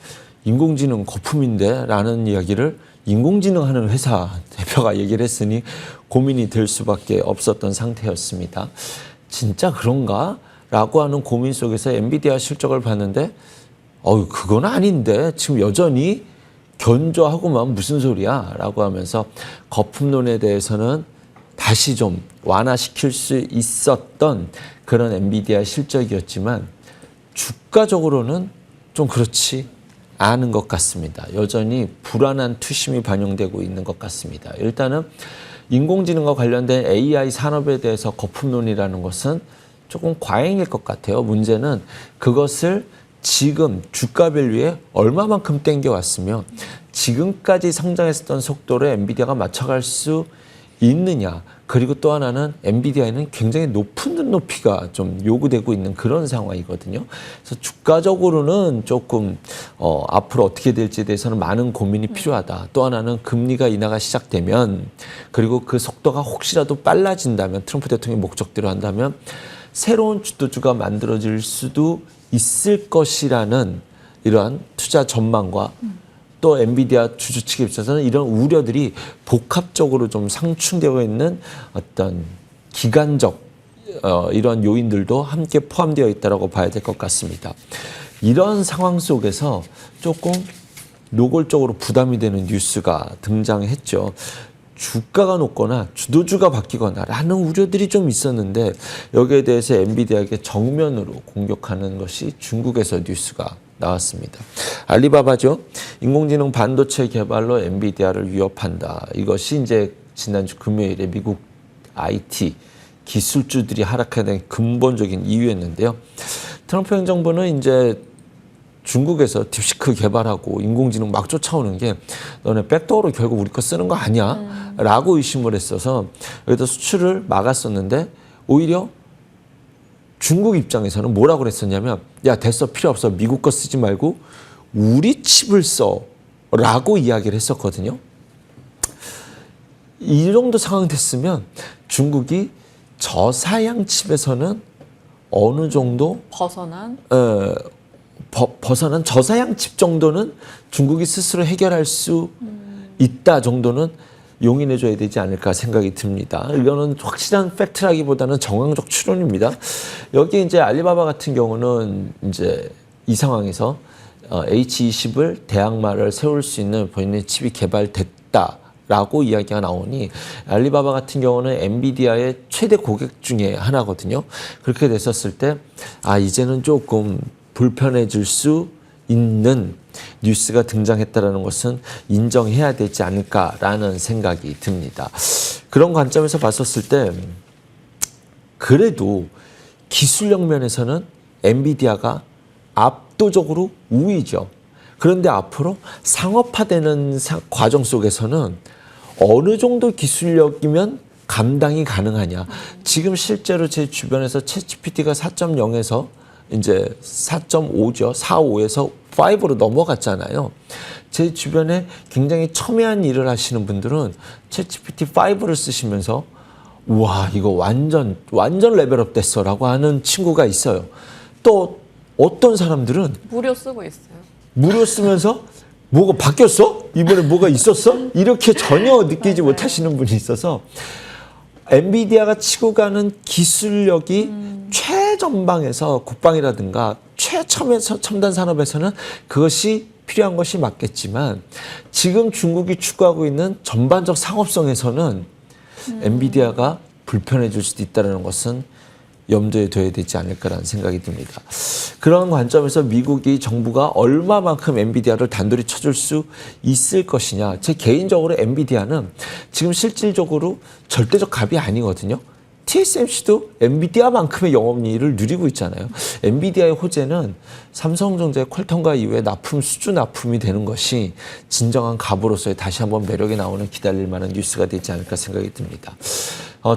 인공지능 거품인데 라는 이야기를 인공지능 하는 회사 대표가 얘기를 했으니 고민이 될 수밖에 없었던 상태였습니다. 진짜 그런가? 라고 하는 고민 속에서 엔비디아 실적을 봤는데 그건 아닌데 지금 여전히 견조하고만 무슨 소리야? 라고 하면서 거품론에 대해서는 다시 좀 완화시킬 수 있었던 그런 엔비디아 실적이었지만 주가적으로는 좀 그렇지 않은 것 같습니다. 여전히 불안한 투심이 반영되고 있는 것 같습니다. 일단은 인공지능과 관련된 AI 산업에 대해서 거품론이라는 것은 조금 과잉일 것 같아요. 문제는 그것을 지금 주가 밸류에 얼마만큼 땡겨왔으며 지금까지 성장했었던 속도를 엔비디아가 맞춰갈 수 있느냐. 그리고 또 하나는 엔비디아에는 굉장히 높은 눈높이가 좀 요구되고 있는 그런 상황이거든요. 그래서 주가적으로는 조금 앞으로 어떻게 될지에 대해서는 많은 고민이 필요하다. 또 하나는 금리가 인하가 시작되면 그리고 그 속도가 혹시라도 빨라진다면 트럼프 대통령이 목적대로 한다면 새로운 주도주가 만들어질 수도 있을 것이라는 이러한 투자 전망과 또 엔비디아 주주 측에 있어서는 이런 우려들이 복합적으로 좀 상충되어 있는 어떤 기간적 이런 요인들도 함께 포함되어 있다고 봐야 될 것 같습니다. 이런 상황 속에서 조금 노골적으로 부담이 되는 뉴스가 등장했죠. 주가가 높거나 주도주가 바뀌거나라는 우려들이 좀 있었는데 여기에 대해서 엔비디아에게 정면으로 공격하는 것이 중국에서 뉴스가 나왔습니다. 알리바바죠. 인공지능 반도체 개발로 엔비디아를 위협한다. 이것이 이제 지난주 금요일에 미국 IT 기술주들이 하락하게 된 근본적인 이유였는데요. 트럼프 행정부는 이제 중국에서 딥시크 개발하고 인공지능 막 쫓아오는 게 너네 백도어로 결국 우리 거 쓰는 거 아니야? 라고 의심을 했어서 여기다 수출을 막았었는데 오히려 중국 입장에서는 뭐라고 그랬었냐면 야 됐어 필요 없어 미국 거 쓰지 말고 우리 칩을 써 라고 이야기를 했었거든요. 이 정도 상황 됐으면 중국이 저사양 칩에서는 어느 정도 벗어난 저사양 칩 정도는 중국이 스스로 해결할 수 있다 정도는 용인해줘야 되지 않을까 생각이 듭니다. 이거는 확실한 팩트라기보다는 정황적 추론입니다. 여기 이제 알리바바 같은 경우는 이제 이 상황에서 H20을 대항마를 세울 수 있는 본인의 칩이 개발됐다라고 이야기가 나오니 알리바바 같은 경우는 엔비디아의 최대 고객 중에 하나거든요. 그렇게 됐었을 때 이제는 조금 불편해질 수 있는 뉴스가 등장했다는 것은 인정해야 되지 않을까라는 생각이 듭니다. 그런 관점에서 봤었을 때 그래도 기술력 면에서는 엔비디아가 압도적으로 우위죠. 그런데 앞으로 상업화되는 과정 속에서는 어느 정도 기술력이면 감당이 가능하냐. 지금 실제로 제 주변에서 챗GPT가 4.0에서 이제 4.5죠. 4.5에서 5로 넘어갔잖아요. 제 주변에 굉장히 첨예한 일을 하시는 분들은 챗GPT 5를 쓰시면서 우와 이거 완전 레벨업 됐어라고 하는 친구가 있어요. 또 어떤 사람들은 무료 쓰고 있어요. 무료 쓰면서 뭐가 바뀌었어? 이번에 뭐가 있었어? 이렇게 전혀 느끼지 못하시는 분이 있어서 엔비디아가 치고 가는 기술력이 최전방에서 국방이라든가 최첨단 산업에서는 그것이 필요한 것이 맞겠지만 지금 중국이 추구하고 있는 전반적 상업성에서는 엔비디아가 불편해질 수도 있다는 것은 염두에 둬야 되지 않을까라는 생각이 듭니다. 그런 관점에서 미국이 정부가 얼마만큼 엔비디아를 단돌이 쳐줄 수 있을 것이냐. 제 개인적으로 엔비디아는 지금 실질적으로 절대적 갑이 아니거든요. TSMC도 엔비디아만큼의 영업이익을 누리고 있잖아요. 엔비디아의 호재는 삼성전자의 퀄텀과 이후에 수주 납품이 되는 것이 진정한 갑으로서의 다시 한번 매력이 나오는 기다릴 만한 뉴스가 되지 않을까 생각이 듭니다.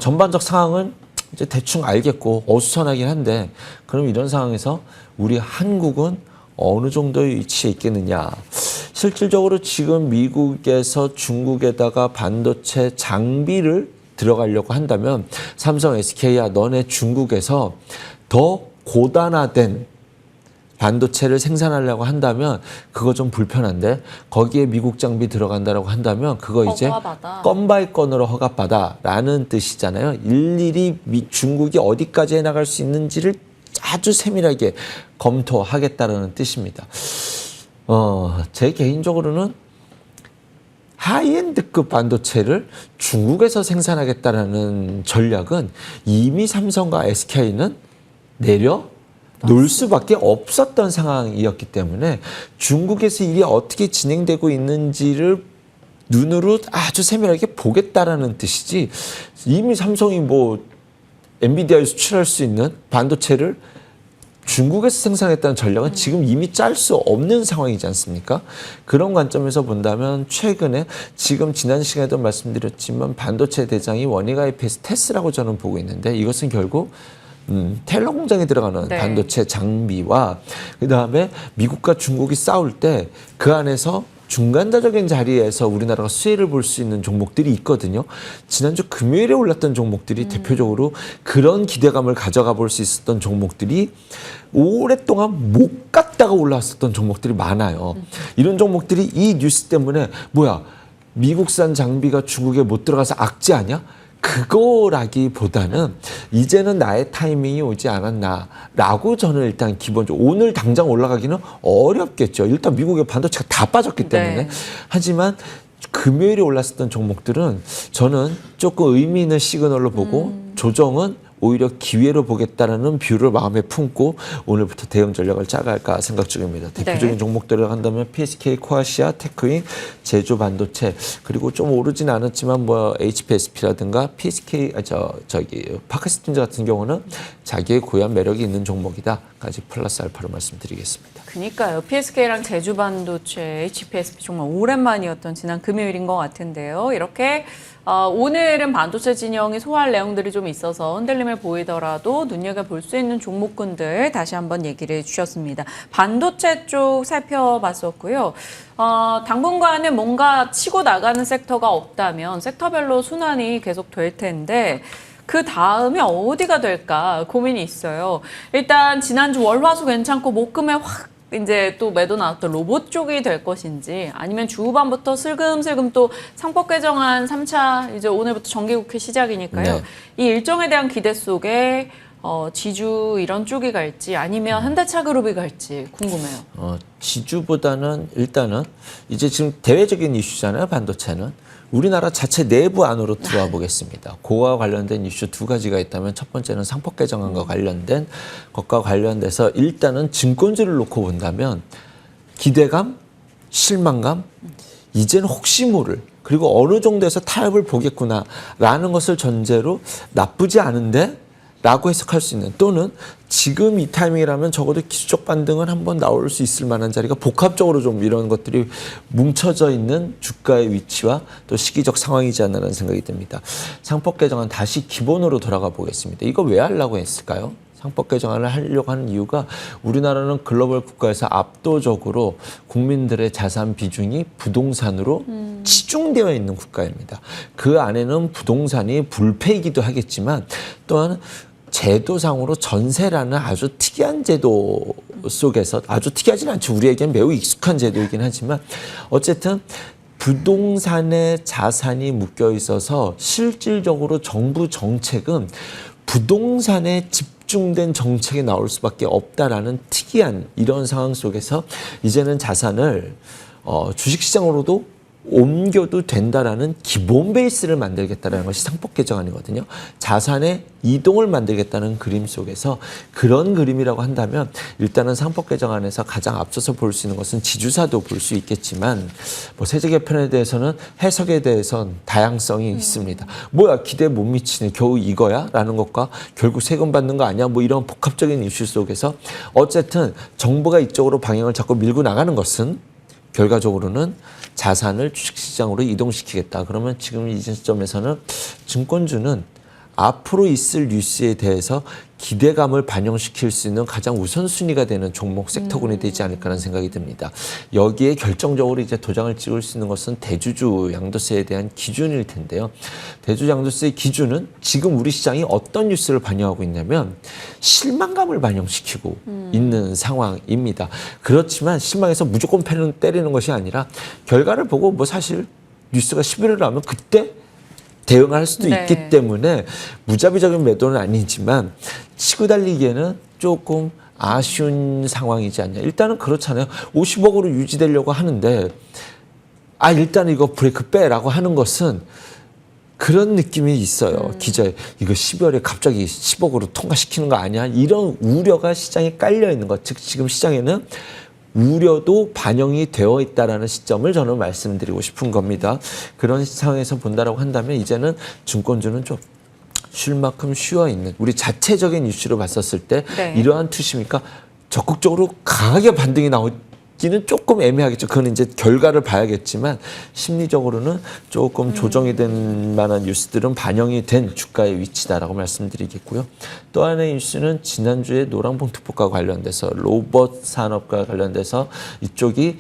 전반적 상황은 이제 대충 알겠고 어수선하긴 한데 그럼 이런 상황에서 우리 한국은 어느 정도의 위치에 있겠느냐. 실질적으로 지금 미국에서 중국에다가 반도체 장비를 들어가려고 한다면 삼성, SK야 너네 중국에서 더 고단화된 반도체를 생산하려고 한다면 그거 좀 불편한데 거기에 미국 장비 들어간다라고 한다면 그거 이제 허가받아. 건 바이 건으로 허가받아라는 뜻이잖아요. 일일이 중국이 어디까지 해나갈 수 있는지를 아주 세밀하게 검토하겠다라는 뜻입니다. 제 개인적으로는 하이엔드급 반도체를 중국에서 생산하겠다라는 전략은 이미 삼성과 SK는 내려 놓을 수밖에 없었던 상황이었기 때문에 중국에서 일이 어떻게 진행되고 있는지를 눈으로 아주 세밀하게 보겠다라는 뜻이지 이미 삼성이 뭐 엔비디아에 수출할 수 있는 반도체를 중국에서 생산했다는 전략은 지금 이미 짤 수 없는 상황이지 않습니까? 그런 관점에서 본다면 최근에 지금 지난 시간에도 말씀드렸지만 반도체 대장이 원익 IPS 테스라고 저는 보고 있는데 이것은 결국 텔러 공장에 들어가는 네. 반도체 장비와 그다음에 미국과 중국이 싸울 때 그 안에서 중간자적인 자리에서 우리나라가 수혜를 볼 수 있는 종목들이 있거든요. 지난주 금요일에 올랐던 종목들이 대표적으로 그런 기대감을 가져가 볼 수 있었던 종목들이 오랫동안 못 갔다가 올라왔었던 종목들이 많아요. 이런 종목들이 이 뉴스 때문에 뭐야 미국산 장비가 중국에 못 들어가서 악재 아니야? 그거라기보다는 이제는 나의 타이밍이 오지 않았나라고 저는 일단 기본적으로 오늘 당장 올라가기는 어렵겠죠. 일단 미국의 반도체가 다 빠졌기 때문에. 네. 하지만 금요일에 올랐었던 종목들은 저는 조금 의미 있는 시그널로 보고 조정은 오히려 기회로 보겠다는 뷰를 마음에 품고 오늘부터 대응 전략을 짜갈까 생각 중입니다. 대표적인 종목들을 한다면 PSK, 코아시아, 테크윈, 제조 반도체 그리고 좀 오르진 않았지만 뭐 HPSP라든가 PSK 파크스틴즈 같은 경우는 자기의 고유한 매력이 있는 종목이다까지 플러스 알파로 말씀드리겠습니다. 그러니까요. PSK랑 제주 반도체, HPSP 정말 오랜만이었던 지난 금요일인 것 같은데요. 이렇게 오늘은 반도체 진영이 소화할 내용들이 좀 있어서 흔들림을 보이더라도 눈여겨볼 수 있는 종목군들 다시 한번 얘기를 해주셨습니다. 반도체 쪽 살펴봤었고요. 당분간은 뭔가 치고 나가는 섹터가 없다면 섹터별로 순환이 계속 될 텐데 그 다음에 어디가 될까 고민이 있어요. 일단 지난주 월화수 괜찮고 목금에 확 이제 또 매도 나왔던 로봇 쪽이 될 것인지 아니면 주 후반부터 슬금슬금 또 상법 개정안 3차 이제 오늘부터 정기국회 시작이니까요. 네. 이 일정에 대한 기대 속에 지주 이런 쪽이 갈지 아니면 현대차 그룹이 갈지 궁금해요. 지주보다는 일단은 이제 지금 대외적인 이슈잖아요. 반도체는. 우리나라 자체 내부 안으로 들어와 보겠습니다. 그와 관련된 이슈 두 가지가 있다면 첫 번째는 상법 개정안과 관련된 것과 관련돼서 일단은 증권주를 놓고 본다면 기대감, 실망감, 이제는 혹시 모를 그리고 어느 정도에서 타협을 보겠구나라는 것을 전제로 나쁘지 않은데 라고 해석할 수 있는 또는 지금 이 타이밍이라면 적어도 기술적 반등은 한번 나올 수 있을 만한 자리가 복합적으로 좀 이런 것들이 뭉쳐져 있는 주가의 위치와 또 시기적 상황이지 않나라는 생각이 듭니다. 상법 개정안 다시 기본으로 돌아가 보겠습니다. 이거 왜 하려고 했을까요? 상법 개정안을 하려고 하는 이유가 우리나라는 글로벌 국가에서 압도적으로 국민들의 자산 비중이 부동산으로 치중되어 있는 국가입니다. 그 안에는 부동산이 불패이기도 하겠지만 또한 제도상으로 전세라는 아주 특이한 제도 속에서 아주 특이하지는 않죠. 우리에겐 매우 익숙한 제도이긴 하지만 어쨌든 부동산에 자산이 묶여 있어서 실질적으로 정부 정책은 부동산에 집중된 정책이 나올 수밖에 없다라는 특이한 이런 상황 속에서 이제는 자산을 주식시장으로도 옮겨도 된다라는 기본 베이스를 만들겠다라는 것이 상법 개정안이거든요. 자산의 이동을 만들겠다는 그림 속에서 그런 그림이라고 한다면 일단은 상법 개정안에서 가장 앞서서 볼 수 있는 것은 지주사도 볼 수 있겠지만 뭐 세제 개편에 대해서는 해석에 대해서는 다양성이 있습니다. 뭐야 기대 못 미치네 겨우 이거야? 라는 것과 결국 세금 받는 거 아니야? 뭐 이런 복합적인 이슈 속에서 어쨌든 정부가 이쪽으로 방향을 자꾸 밀고 나가는 것은 결과적으로는 자산을 주식시장으로 이동시키겠다. 그러면 지금 이 시점에서는 증권주는 앞으로 있을 뉴스에 대해서 기대감을 반영시킬 수 있는 가장 우선순위가 되는 종목 섹터군이 되지 않을까라는 생각이 듭니다. 여기에 결정적으로 이제 도장을 찍을 수 있는 것은 대주주 양도세에 대한 기준일 텐데요. 대주주 양도세의 기준은 지금 우리 시장이 어떤 뉴스를 반영하고 있냐면 실망감을 반영시키고 있는 상황입니다. 그렇지만 실망해서 무조건 패는 때리는 것이 아니라 결과를 보고 뭐 사실 뉴스가 11월 나오면 그때 대응할 수도 네. 있기 때문에 무자비적인 매도는 아니지만 치고 달리기에는 조금 아쉬운 상황이지 않냐. 일단은 그렇잖아요. 50억으로 유지되려고 하는데 일단 이거 브레이크 빼라고 하는 것은 그런 느낌이 있어요. 기자에 이거 12월에 갑자기 10억으로 통과시키는 거 아니야? 이런 우려가 시장에 깔려 있는 것. 즉 지금 시장에는 우려도 반영이 되어 있다라는 시점을 저는 말씀드리고 싶은 겁니다. 그런 상황에서 본다라고 한다면 이제는 증권주는 좀 쉴 만큼 쉬어 있는 우리 자체적인 이슈로 봤었을 때 네. 이러한 투시니까 적극적으로 강하게 반등이 나오기는 조금 애매하겠죠. 그건 이제 결과를 봐야겠지만 심리적으로는 조금 조정이 된 만한 뉴스들은 반영이 된 주가의 위치다라고 말씀드리겠고요. 또 하나의 뉴스는 지난주에 노란봉투법과 관련돼서 로봇 산업과 관련돼서 이쪽이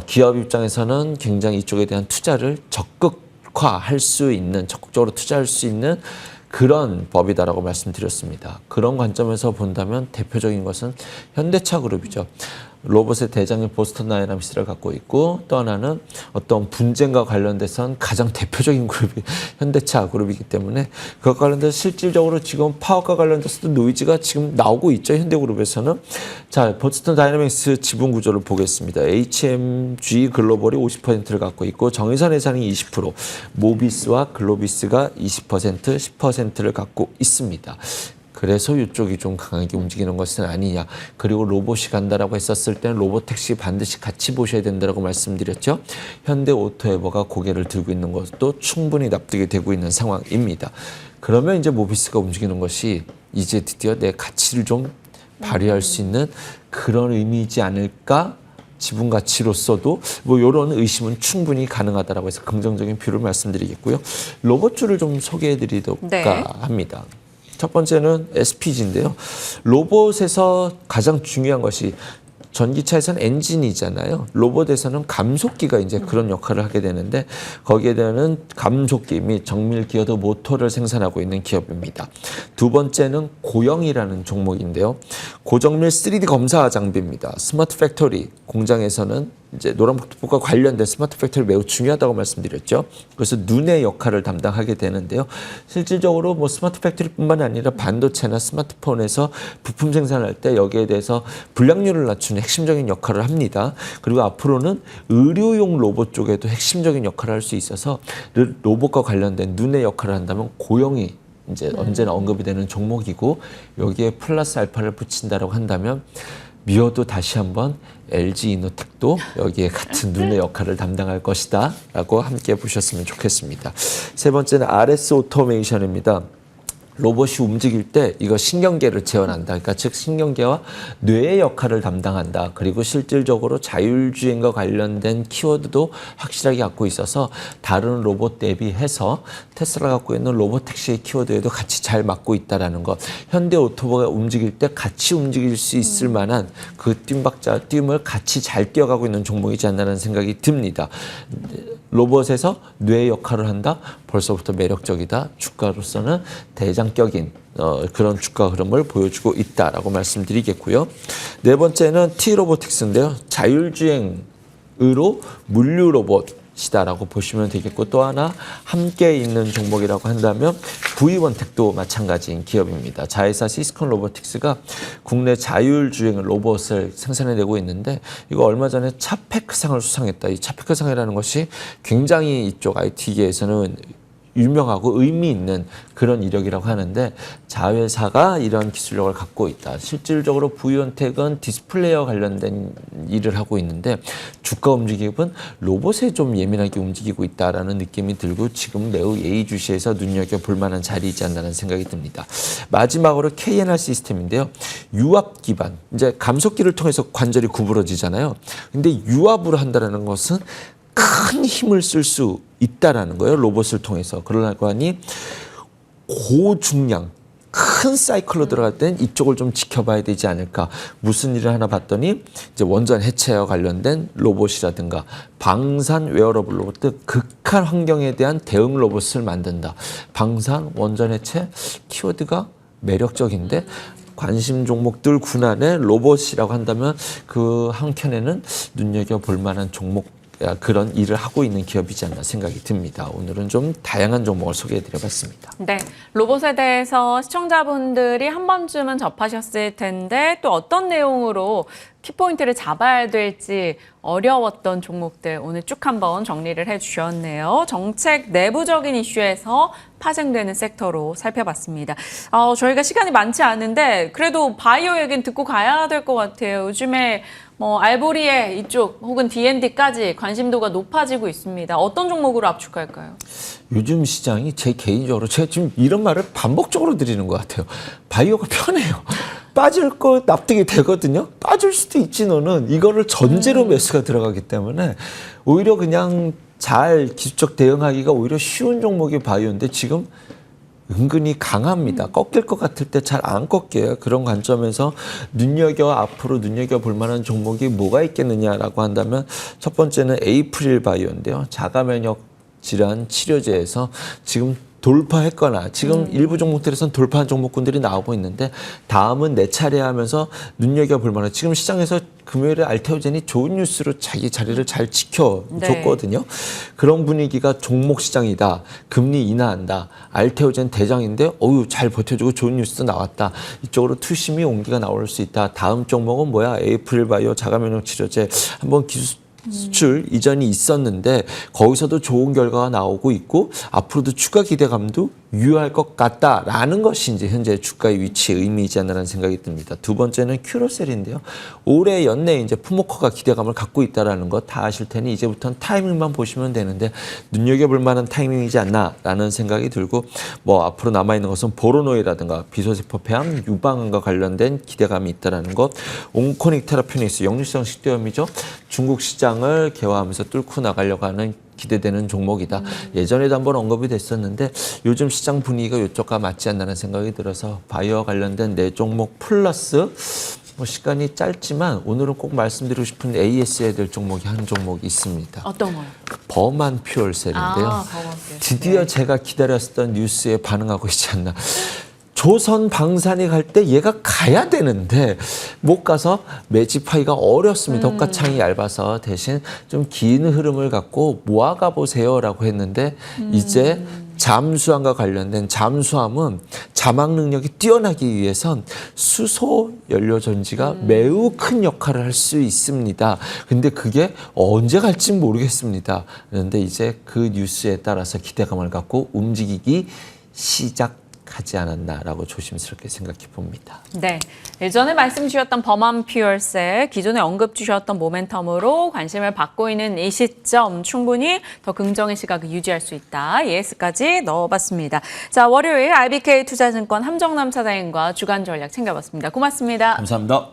기업 입장에서는 굉장히 이쪽에 대한 투자를 적극화할 수 있는 적극적으로 투자할 수 있는 그런 법이다라고 말씀드렸습니다. 그런 관점에서 본다면 대표적인 것은 현대차 그룹이죠. 로봇의 대장인 보스턴 다이나믹스를 갖고 있고 또 하나는 어떤 분쟁과 관련돼선 가장 대표적인 그룹이 현대차 그룹이기 때문에 그것과 관련돼서 실질적으로 지금 파워과 관련돼서도 노이즈가 지금 나오고 있죠. 현대그룹에서는. 자, 보스턴 다이나믹스 지분 구조를 보겠습니다. HMG 글로벌이 50%를 갖고 있고 정의선 회사는 20%, 모비스와 글로비스가 20%, 10%를 갖고 있습니다. 그래서 이쪽이 좀 강하게 움직이는 것은 아니냐. 그리고 로봇이 간다라고 했었을 때는 로봇택시 반드시 같이 보셔야 된다라고 말씀드렸죠. 현대오토에버가 고개를 들고 있는 것도 충분히 납득이 되고 있는 상황입니다. 그러면 이제 모비스가 움직이는 것이 이제 드디어 내 가치를 좀 발휘할 수 있는 그런 의미이지 않을까? 지분 가치로서도 뭐 이런 의심은 충분히 가능하다라고 해서 긍정적인 뷰를 말씀드리겠고요. 로봇주를 좀 소개해드리도록 네. 합니다. 첫 번째는 SPG인데요. 로봇에서 가장 중요한 것이 전기차에서는 엔진이잖아요. 로봇에서는 감속기가 이제 그런 역할을 하게 되는데 거기에 대한 감속기 및 정밀 기어드 모터를 생산하고 있는 기업입니다. 두 번째는 고영이라는 종목인데요. 고정밀 3D 검사 장비입니다. 스마트 팩토리 공장에서는 이제 노란복과 관련된 스마트 팩토리 매우 중요하다고 말씀드렸죠. 그래서 눈의 역할을 담당하게 되는데요. 실질적으로 뭐 스마트 팩토리뿐만 아니라 반도체나 스마트폰에서 부품 생산할 때 여기에 대해서 불량률을 낮추는 핵심적인 역할을 합니다. 그리고 앞으로는 의료용 로봇 쪽에도 핵심적인 역할을 할 수 있어서 로봇과 관련된 눈의 역할을 한다면 고영이 이제 언제나 언급이 되는 종목이고 여기에 플러스 알파를 붙인다라고 한다면 미어도 다시 한번 LG 이노텍도 여기에 같은 눈의 역할을 담당할 것이다 라고 함께 보셨으면 좋겠습니다. 세 번째는 RS 오토메이션입니다. 로봇이 움직일 때 이거 신경계를 재현한다. 그러니까 즉 신경계와 뇌의 역할을 담당한다. 그리고 실질적으로 자율주행과 관련된 키워드도 확실하게 갖고 있어서 다른 로봇 대비해서 테슬라가 갖고 있는 로봇택시의 키워드에도 같이 잘 맞고 있다는 것. 현대오토가 움직일 때 같이 움직일 수 있을 만한 그 뜀을 같이 잘 뛰어가고 있는 종목이지 않나라는 생각이 듭니다. 로봇에서 뇌의 역할을 한다? 벌써부터 매력적이다. 주가로서는 대장격인 그런 주가 흐름을 보여주고 있다라고 말씀드리겠고요. 네 번째는 T-로보틱스인데요. 자율주행으로 물류 로봇이다라고 보시면 되겠고 또 하나 함께 있는 종목이라고 한다면 V원택도 마찬가지인 기업입니다. 자회사 시스콘 로보틱스가 국내 자율주행 로봇을 생산해내고 있는데 이거 얼마 전에 차페크상을 수상했다. 이 차페크상이라는 것이 굉장히 이쪽 IT계에서는 유명하고 의미 있는 그런 이력이라고 하는데 자회사가 이런 기술력을 갖고 있다. 실질적으로 V원택은 디스플레이와 관련된 일을 하고 있는데 주가 움직임은 로봇에 좀 예민하게 움직이고 있다라는 느낌이 들고 지금 매우 예의주시해서 눈여겨볼 만한 자리이지 않나라는 생각이 듭니다. 마지막으로 KNR 시스템인데요. 유압 기반, 이제 감속기를 통해서 관절이 구부러지잖아요. 근데 유압으로 한다는 것은 큰 힘을 쓸 수 있다라는 거예요. 로봇을 통해서. 그러려고 하니 고중량 큰 사이클로 들어갈 땐 이쪽을 좀 지켜봐야 되지 않을까. 무슨 일을 하나 봤더니 이제 원전 해체와 관련된 로봇이라든가 방산 웨어러블 로봇 등 극한 환경에 대한 대응 로봇을 만든다. 방산, 원전 해체 키워드가 매력적인데 관심 종목들 군안에 로봇이라고 한다면 그 한켠에는 눈여겨볼 만한 종목 그런 일을 하고 있는 기업이지 않나 생각이 듭니다. 오늘은 좀 다양한 종목을 소개해드려봤습니다. 네, 로봇에 대해서 시청자분들이 한 번쯤은 접하셨을 텐데 또 어떤 내용으로 키포인트를 잡아야 될지 어려웠던 종목들 오늘 쭉 한번 정리를 해주셨네요. 정책 내부적인 이슈에서 파생되는 섹터로 살펴봤습니다. 저희가 시간이 많지 않은데 그래도 바이오 얘기는 듣고 가야 될 것 같아요. 요즘에 뭐 알보리에 이쪽 혹은 D&D까지 관심도가 높아지고 있습니다. 어떤 종목으로 압축할까요? 요즘 시장이 제 개인적으로 제가 지금 이런 말을 반복적으로 드리는 것 같아요. 바이오가 편해요. 빠질 거 납득이 되거든요. 빠질 수도 있지 너는. 이거를 전제로 매수가 들어가기 때문에 오히려 그냥 잘 기술적 대응하기가 오히려 쉬운 종목이 바이오인데 지금 은근히 강합니다. 꺾일 것 같을 때 잘 안 꺾여요. 그런 관점에서 앞으로 눈여겨볼 만한 종목이 뭐가 있겠느냐라고 한다면 첫 번째는 에이프릴 바이오인데요. 자가면역 질환 치료제에서 지금 돌파했거나 지금 일부 종목들에서는 돌파한 종목군들이 나오고 있는데 다음은 내 차례 하면서 눈여겨볼 만한 지금 시장에서 금요일에 알테오젠이 좋은 뉴스로 자기 자리를 잘 지켜줬거든요. 네. 그런 분위기가 종목 시장이다. 금리 인하한다. 알테오젠 대장인데 잘 버텨주고 좋은 뉴스도 나왔다. 이쪽으로 투심이 온기가 나올 수 있다. 다음 종목은 뭐야? 에이프릴 바이오 자가면역 치료제 한번 수출 이전이 있었는데 거기서도 좋은 결과가 나오고 있고 앞으로도 추가 기대감도 유효할 것 같다라는 것이 이제 현재 주가의 위치의 의미이지 않나라는 생각이 듭니다. 두 번째는 큐로셀인데요. 올해 연내에 이제 푸모커가 기대감을 갖고 있다라는 거 다 아실 테니 이제부터는 타이밍만 보시면 되는데 눈여겨볼 만한 타이밍이지 않나라는 생각이 들고 뭐 앞으로 남아있는 것은 보로노이라든가 비소세포 폐암 유방암과 관련된 기대감이 있다라는 것. 온코닉 테라피닉스 역류성 식도염이죠. 중국 시장을 개화하면서 뚫고 나가려고 하는 기대되는 종목이다. 예전에도 한번 언급이 됐었는데 요즘 시장 분위기가 이쪽과 맞지 않나는 생각이 들어서 바이오와 관련된 네 종목 플러스 뭐 시간이 짧지만 오늘은 꼭 말씀드리고 싶은 AS해야 될 종목이 한 종목이 있습니다. 어떤 거요? 범한 퓨얼셀인데요. 드디어 제가 기다렸던 뉴스에 반응하고 있지 않나. 조선 방산이 갈 때 얘가 가야 되는데 못 가서 매집하기가 어렵습니다. 호가창이 얇아서 대신 좀 긴 흐름을 갖고 모아가 보세요라고 했는데 이제 잠수함과 관련된 잠수함은 자막 능력이 뛰어나기 위해선 수소 연료 전지가 매우 큰 역할을 할 수 있습니다. 근데 그게 언제 갈지 모르겠습니다. 그런데 이제 그 뉴스에 따라서 기대감을 갖고 움직이기 시작하지 않았나라고 조심스럽게 생각해 봅니다. 네, 예전에 말씀 주셨던 범한 퓨얼셀, 기존에 언급 주셨던 모멘텀으로 관심을 받고 있는 이 시점 충분히 더 긍정의 시각을 유지할 수 있다. ES까지 넣어봤습니다. 자, 월요일 RBK 투자증권 함정남 차장님과 주간 전략 챙겨봤습니다. 고맙습니다. 감사합니다.